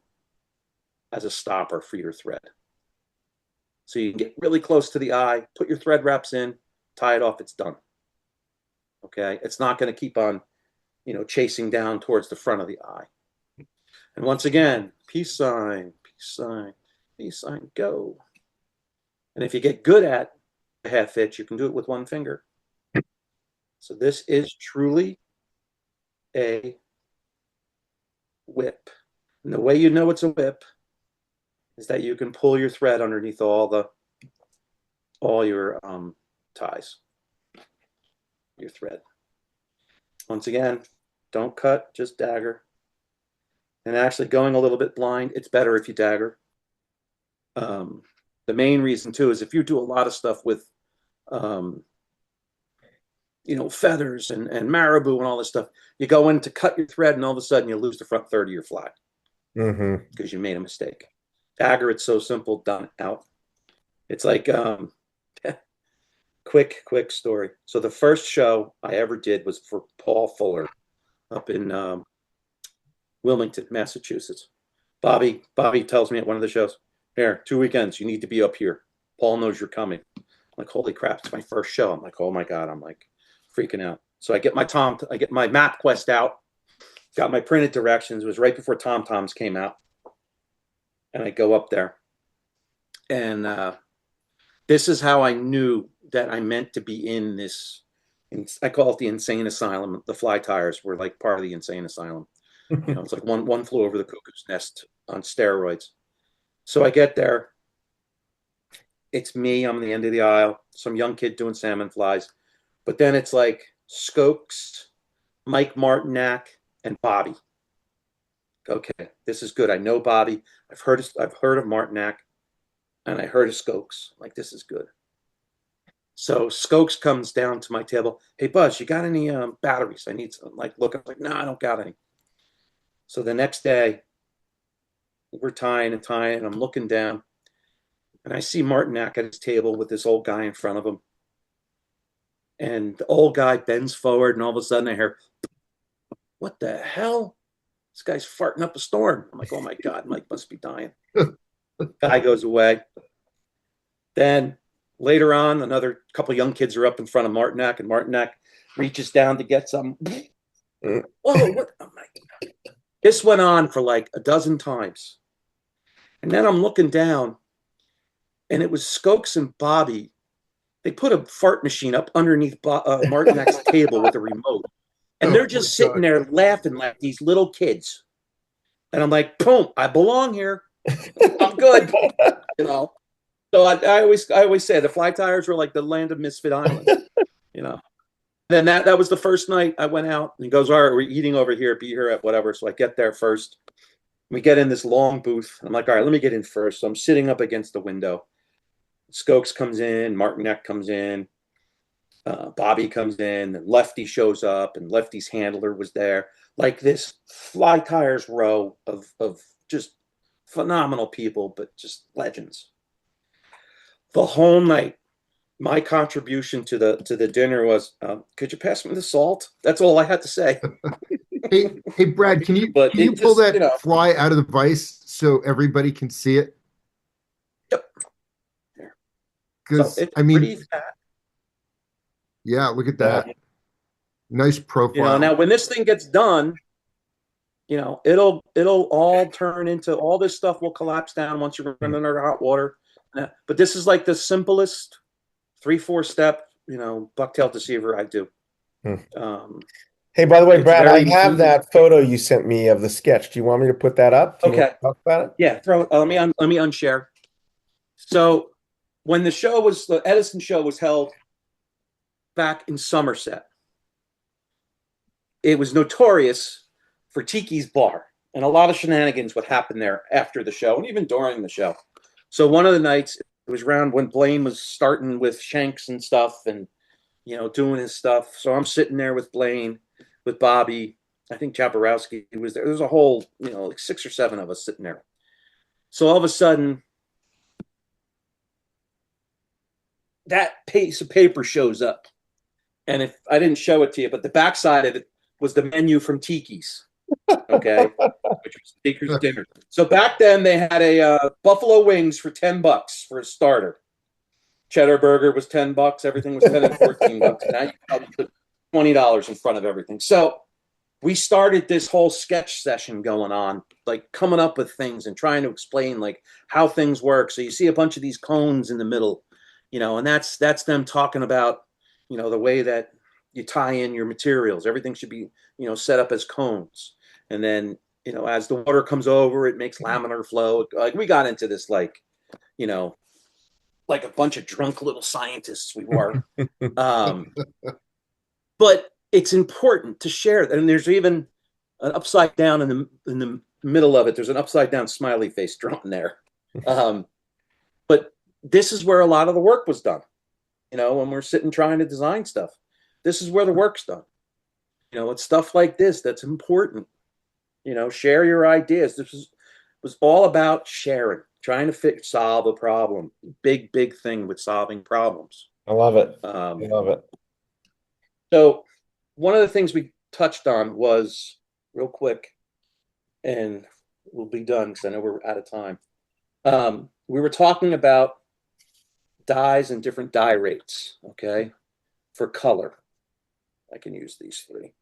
Speaker 3: as a stopper for your thread. So you can get really close to the eye, put your thread wraps in, tie it off, it's done. Okay? It's not going to keep on, chasing down towards the front of the eye. And once again, peace sign, peace sign, peace sign, go. And if you get good at a half hitch, you can do it with one finger. So this is truly a whip. And the way you know it's a whip is that you can pull your thread underneath all your ties, your thread. Once again, don't cut, just dagger. And actually going a little bit blind, it's better if you dagger. The main reason too is if you do a lot of stuff with feathers and marabou and all this stuff, you go in to cut your thread and all of a sudden you lose the front third of your fly because you made a mistake. Dagger, it's so simple, done, out. It's like quick story. So the first show I ever did was for Paul Fuller up in Wilmington, Massachusetts. Bobby tells me at one of the shows, here, 2 weekends, you need to be up here. Paul knows you're coming. I'm like, holy crap, it's my first show. I'm like, oh my God, I'm like freaking out. So I get my MapQuest out, got my printed directions. It was right before TomToms came out. And I go up there. And this is how I knew that I meant to be in this. I call it the insane asylum. The fly tires were like part of the insane asylum. It's like one flew over the cuckoo's nest on steroids. So I get there. It's me. I'm on the end of the aisle. Some young kid doing salmon flies. But then it's like Skokes, Mike Martinac, and Bobby. Okay, this is good. I know Bobby. I've heard of Martinac, and I heard of Skokes. Like, this is good. So Skokes comes down to my table. Hey, Buzz, you got any batteries? I need some. Like, look, I'm like, no, I don't got any. So the next day, we're tying, and I'm looking down, and I see Martinac at his table with this old guy in front of him. And the old guy bends forward, and all of a sudden I hear, what the hell? This guy's farting up a storm. I'm like, oh my God, Mike must be dying. Guy goes away. Then later on, another couple young kids are up in front of Martinac, and Martinac reaches down to get some. Whoa, what? Oh my God. This went on for like a dozen times. And then I'm looking down, and it was Skokes and Bobby. They put a fart machine up underneath Martinek's table with a remote. And they're just sitting there laughing like these little kids. And I'm like, boom, I belong here. I'm good. You know. So I always say the fly tires were like the land of misfit island. You know. Then that was the first night I went out, and he goes, all right, we're eating over here, be here at whatever. So I get there first. We get in this long booth. I'm like, all right, let me get in first. So I'm sitting up against the window. Skokes comes in, Martinek comes in, Bobby comes in, and Lefty shows up, and Lefty's handler was there. Like this fly tires row of just phenomenal people, but just legends. The whole night, my contribution to the dinner was, could you pass me the salt? That's all I had to say.
Speaker 1: Hey, Brad, can you pull that fly out of the vise so everybody can see it?
Speaker 3: Yep.
Speaker 1: Because
Speaker 3: so I mean, pretty fat.
Speaker 1: Yeah, look at that. Nice profile.
Speaker 3: You know, now when this thing gets done, you know, it'll all turn into all this stuff will collapse down once you run under hot water. But this is like the simplest 3-4 step, you know, bucktail deceiver I do.
Speaker 2: Hey, by the way, Brad, I have that photo you sent me of the sketch. Do you want me to put that up?
Speaker 3: Okay.
Speaker 2: Talk about it?
Speaker 3: Yeah, throw it. Let me unshare. So when the Edison show was held back in Somerset, it was notorious for Tiki's bar, and a lot of shenanigans would happen there after the show and even during the show. So one of the nights, it was around when Blaine was starting with Shanks and stuff and, you know, doing his stuff. So I'm sitting there with Blaine, with Bobby. I think Jaborowski was there. There's a whole, you know, like 6 or 7 of us sitting there. So all of a sudden, that piece of paper shows up. And if I didn't show it to you, but the backside of it was the menu from Tiki's. Okay. Which was Baker's dinner. So back then they had a buffalo wings for $10 for a starter. Cheddar burger was $10. Everything was 10 and $14. Now you probably put $20 in front of everything. So we started this whole sketch session going on, like coming up with things and trying to explain like how things work. So you see a bunch of these cones in the middle, you know, and that's them talking about, you know, the way that you tie in your materials. Everything should be, you know, set up as cones. And then, you know, as the water comes over, it makes laminar flow. Like we got into this, like, you know, like a bunch of drunk little scientists we were. But it's important to share that. And there's even an upside down in the middle of it. There's an upside down smiley face drawn there. But this is where a lot of the work was done. You know, when we're sitting trying to design stuff, this is where the work's done. You know, it's stuff like this that's important. You know, share your ideas. This was all about sharing, trying to solve a problem. Big thing with solving problems.
Speaker 2: I love it. I love it.
Speaker 3: So one of the things we touched on was, real quick, and we'll be done because I know we're out of time. We were talking about dyes and different dye rates, okay, for color. I can use these 3.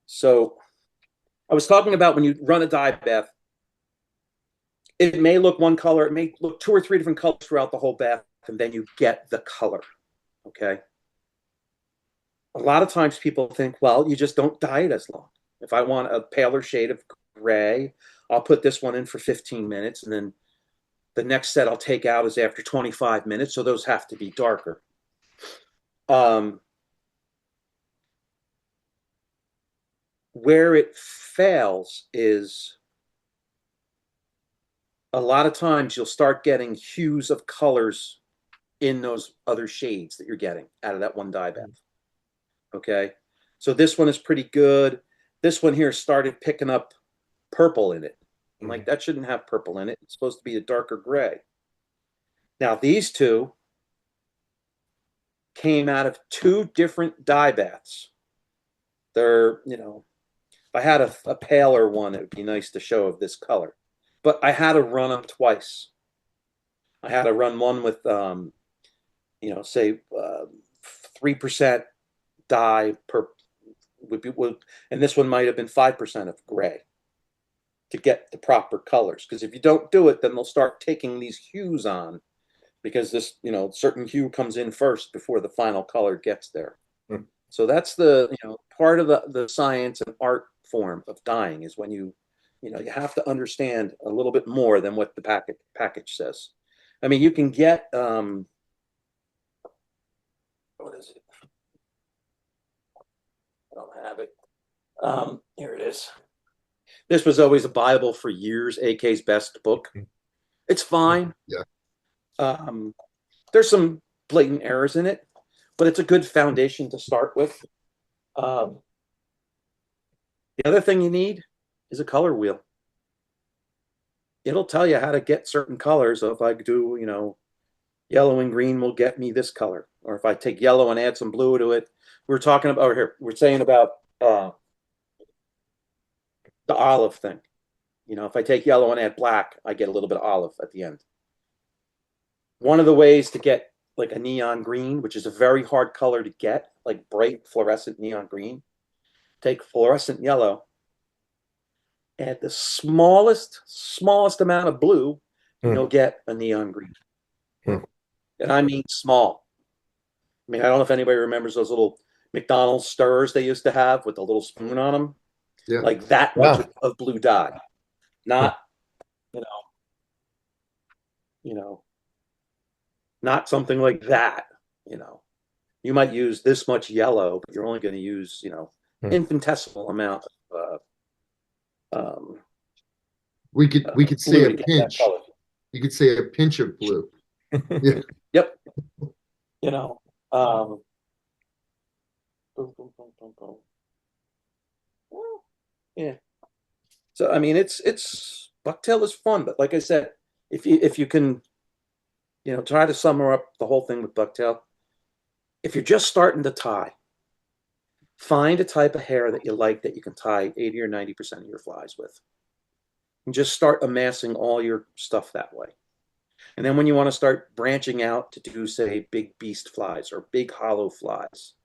Speaker 3: So I was talking about when you run a dye bath, it may look one color, it may look 2 or 3 different colors throughout the whole bath, and then you get the color, okay? A lot of times people think, well, you just don't dye it as long. If I want a paler shade of gray, I'll put this one in for 15 minutes, and then the next set I'll take out is after 25 minutes, so those have to be darker. Where it fails is a lot of times you'll start getting hues of colors in those other shades that you're getting out of that one dye bath. Okay, so this one is pretty good. This one here started picking up purple in it. I'm like, that shouldn't have purple in it. It's supposed to be a darker gray. Now, these 2 came out of 2 different dye baths. They're, you know, if I had a paler one, it would be nice to show of this color. But I had to run them twice. I had to run one with, you know, say 3% dye per and this one might have been 5% of gray to get the proper colors. Because if you don't do it, then they'll start taking these hues on, because this, certain hue comes in first before the final color gets there.
Speaker 2: Hmm.
Speaker 3: So that's the, part of the science and art form of dyeing, is when you have to understand a little bit more than what the package says. I mean, you can get, what is it? I don't have it. Here it is. This was always a Bible for years, AK's best book. It's fine.
Speaker 1: Yeah.
Speaker 3: There's some blatant errors in it, but it's a good foundation to start with. The other thing you need is a color wheel. It'll tell you how to get certain colors. So if I do, yellow and green will get me this color. Or if I take yellow and add some blue to it, we're talking about here. We're saying about the olive thing. If I take yellow and add black, I get a little bit of olive at the end. One of the ways to get like a neon green, which is a very hard color to get, like bright fluorescent neon green, take fluorescent yellow, add the smallest amount of blue, and you'll get a neon green. And I mean small. I mean, I don't know if anybody remembers those little McDonald's stirrers they used to have with the little spoon on them.
Speaker 1: Yeah.
Speaker 3: Like that much of blue dye. Not, not something like that. You might use this much yellow, but you're only going to use, infinitesimal amount of
Speaker 1: we could say a pinch. You could say a pinch of blue. Yeah.
Speaker 3: Yep. Boom, boom, boom, boom, boom. Well, yeah. So I mean, it's Bucktail is fun, but like I said, if you can, try to sum up the whole thing with Bucktail. If you're just starting to tie, find a type of hair that you like that you can tie 80 or 90% of your flies with, and just start amassing all your stuff that way. And then when you want to start branching out to do, say, big beast flies or big hollow flies,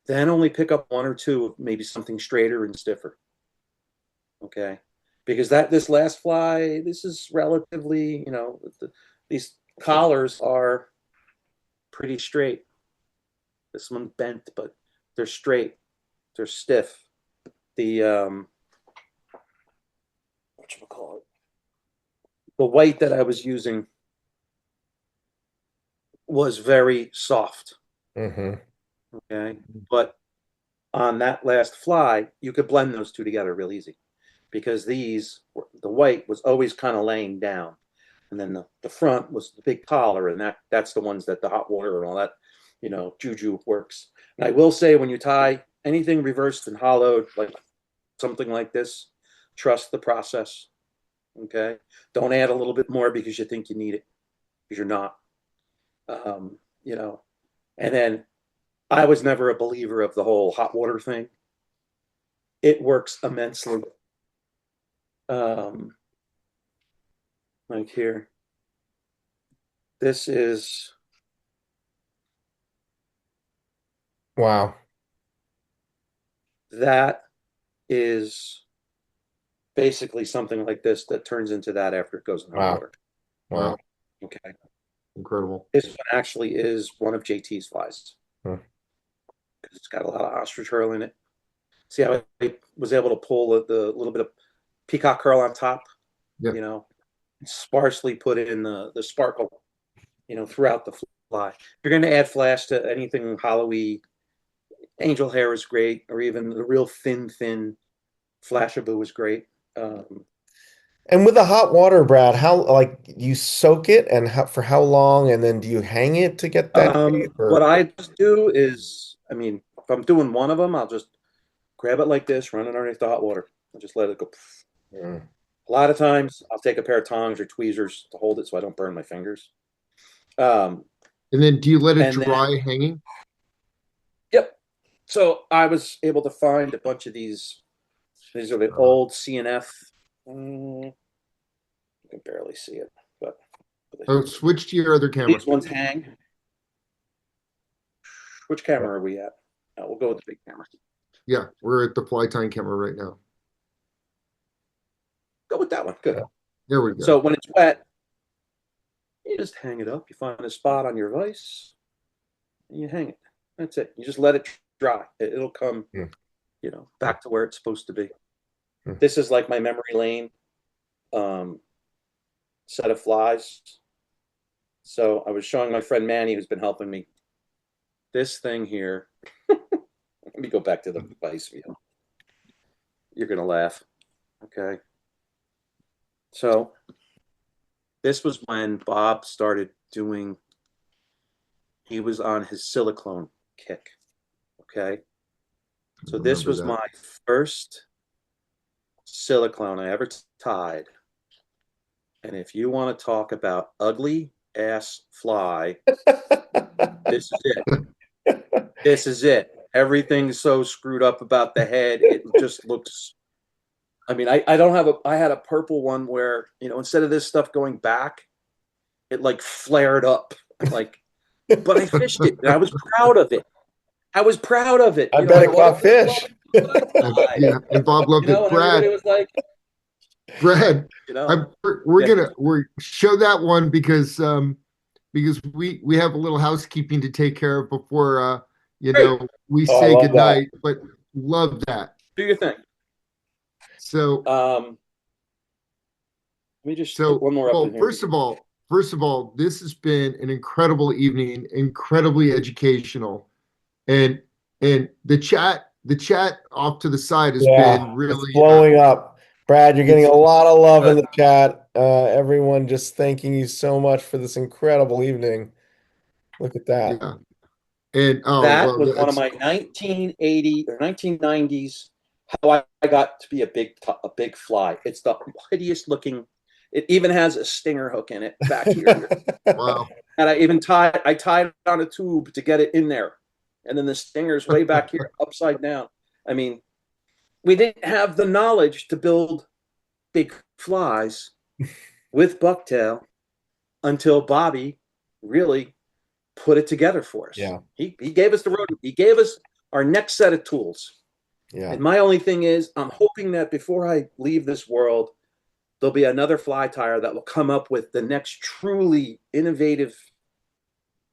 Speaker 3: then only pick up one or two of maybe something straighter and stiffer. Okay? Because this last fly, this is relatively, these collars are pretty straight. This one's bent, but they're straight. They're stiff. The, whatchamacallit? The white that I was using was very soft. Okay. But on that last fly, you could blend those two together real easy, because the white was always kind of laying down. And then the front was the big collar, and that's the ones that the hot water and all that, juju works. And I will say, when you tie anything reversed and hollowed, like something like this, trust the process. Okay. Don't add a little bit more because you think you need it, because you're not. And then I was never a believer of the whole hot water thing. It works immensely. Like here, this is,
Speaker 2: wow.
Speaker 3: That is basically something like this that turns into that after it goes in hot water.
Speaker 1: Wow.
Speaker 3: Okay.
Speaker 1: Incredible.
Speaker 3: This one actually is one of JT's flies. Because it's got a lot of ostrich curl in it. See how I was able to pull the little bit of peacock curl on top?
Speaker 1: Yeah.
Speaker 3: Sparsely put in the sparkle, throughout the fly. If you're going to add flash to anything hollowy, angel hair is great, or even the real thin flashaboo is great.
Speaker 2: And with the hot water, Brad, how you soak it, and for how long, and then do you hang it to get that shape,
Speaker 3: what I just do is, I mean, if I'm doing one of them, I'll just grab it like this, run it underneath the hot water, and just let it go. A lot of times I'll take a pair of tongs or tweezers to hold it so I don't burn my fingers.
Speaker 1: And then do you let it dry hanging?
Speaker 3: Yep. So I was able to find a bunch of these. These are the old CNF. You can barely see it, but
Speaker 1: switch to your other camera.
Speaker 3: These ones hang. Which camera are we at? We'll go with the big camera.
Speaker 1: Yeah, we're at the fly-tying camera right now.
Speaker 3: Go with that one. Good.
Speaker 1: There we go.
Speaker 3: So when it's wet, you just hang it up. You find a spot on your vise, and you hang it. That's it. You just let it dry. It'll come, back to where it's supposed to be. This is like my memory lane set of flies. So I was showing my friend Manny, who's been helping me, this thing here. Let me go back to the vise view. You're going to laugh. Okay. So this was when Bob started doing, he was on his silicone kick. Okay. So this was my first silicone I ever tied. And if you want to talk about ugly ass fly, this is it. This is it. Everything's so screwed up about the head. It just looks, I mean, I don't have I had a purple one where, instead of this stuff going back, it like flared up. Like, but I fished it and I was proud of it. I
Speaker 2: bet it caught fish.
Speaker 1: Yeah, and Bob loved it. Brad,
Speaker 3: was like,
Speaker 1: Brad, we're show that one because we have a little housekeeping to take care of before we say goodnight. But love that.
Speaker 3: Do your thing.
Speaker 1: So
Speaker 3: let me just put one more up in here.
Speaker 1: First of all, this has been an incredible evening, incredibly educational, and the chat off to the side has been really
Speaker 2: blowing up. Brad, you're getting a lot of love in the chat. Everyone just thanking you so much for this incredible evening. Look at that.
Speaker 1: Yeah. And
Speaker 3: that was one of my 1980 or 1990s. How I got to be a big fly. It's the hideous looking. It even has a stinger hook in it back here.
Speaker 1: Wow.
Speaker 3: And I tied it on a tube to get it in there. And then the stinger's way back here, upside down. I mean, we didn't have the knowledge to build big flies with bucktail until Bobby really put it together for us.
Speaker 2: Yeah.
Speaker 3: He gave us the road. He gave us our next set of tools.
Speaker 2: Yeah.
Speaker 3: And my only thing is, I'm hoping that before I leave this world, there'll be another fly tyer that will come up with the next truly innovative,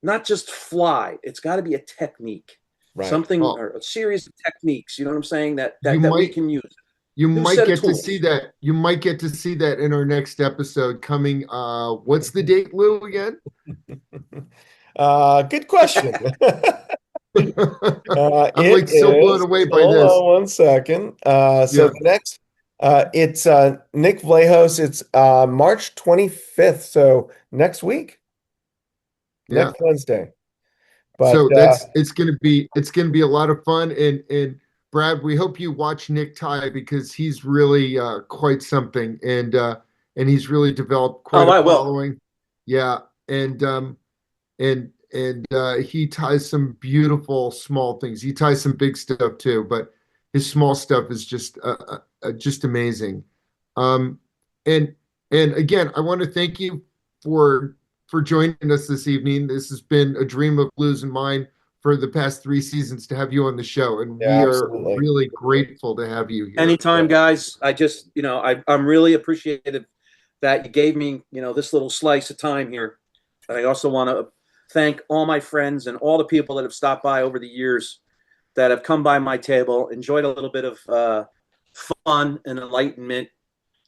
Speaker 3: not just fly. It's got to be a technique, something or a series of techniques. You know what I'm saying? That we can use.
Speaker 1: You might get to see that. You might get to see that in our next episode coming. What's the date, Lou, again?
Speaker 2: Good question.
Speaker 1: I'm like so blown away by this.
Speaker 2: Hold on 1 second. So the next, it's Nick Vlahos. It's March 25th. So next week, next Wednesday. But,
Speaker 1: so it's gonna be a lot of fun. And Brad, we hope you watch Nick tie because he's really quite something, and he's really developed quite a following. Yeah, and he ties some beautiful small things. He ties some big stuff too, but his small stuff is just amazing. And again, I want to thank you for joining us this evening. This has been a dream of Lou's and mine for the past 3 seasons to have you on the show, and we are really grateful to have you here.
Speaker 3: Anytime, guys. I just, I'm really appreciative that you gave me, this little slice of time here. And I also want to thank all my friends and all the people that have stopped by over the years that have come by my table, enjoyed a little bit of fun and enlightenment,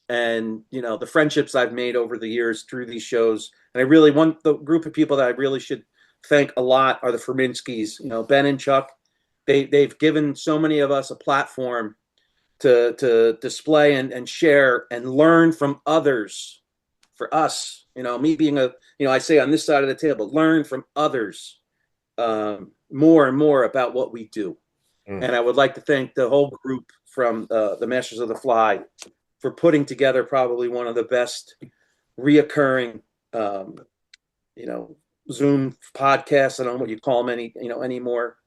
Speaker 3: and the friendships I've made over the years through these shows. And I really want the group of people that I really should thank a lot are the Ferminskys, Ben and Chuck. They've given so many of us a platform to display and share and learn from others. For us, me being I say on this side of the table, learn from others more and more about what we do. And I would like to thank the whole group from the Masters of the Fly for putting together probably one of the best reoccurring, Zoom podcasts. I don't know what you call them anymore.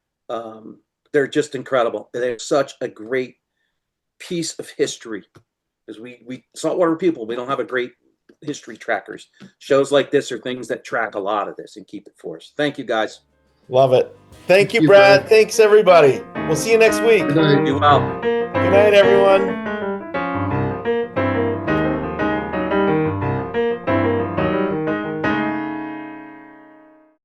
Speaker 3: They're just incredible. They're such a great piece of history. Because we saltwater people, we don't have a great history trackers. Shows like this are things that track a lot of this and keep it for us. Thank you, guys.
Speaker 2: Love it. Thank you, Brad. Thanks, everybody. We'll see you next week.
Speaker 1: Good night.
Speaker 3: Be well.
Speaker 2: Good night, everyone.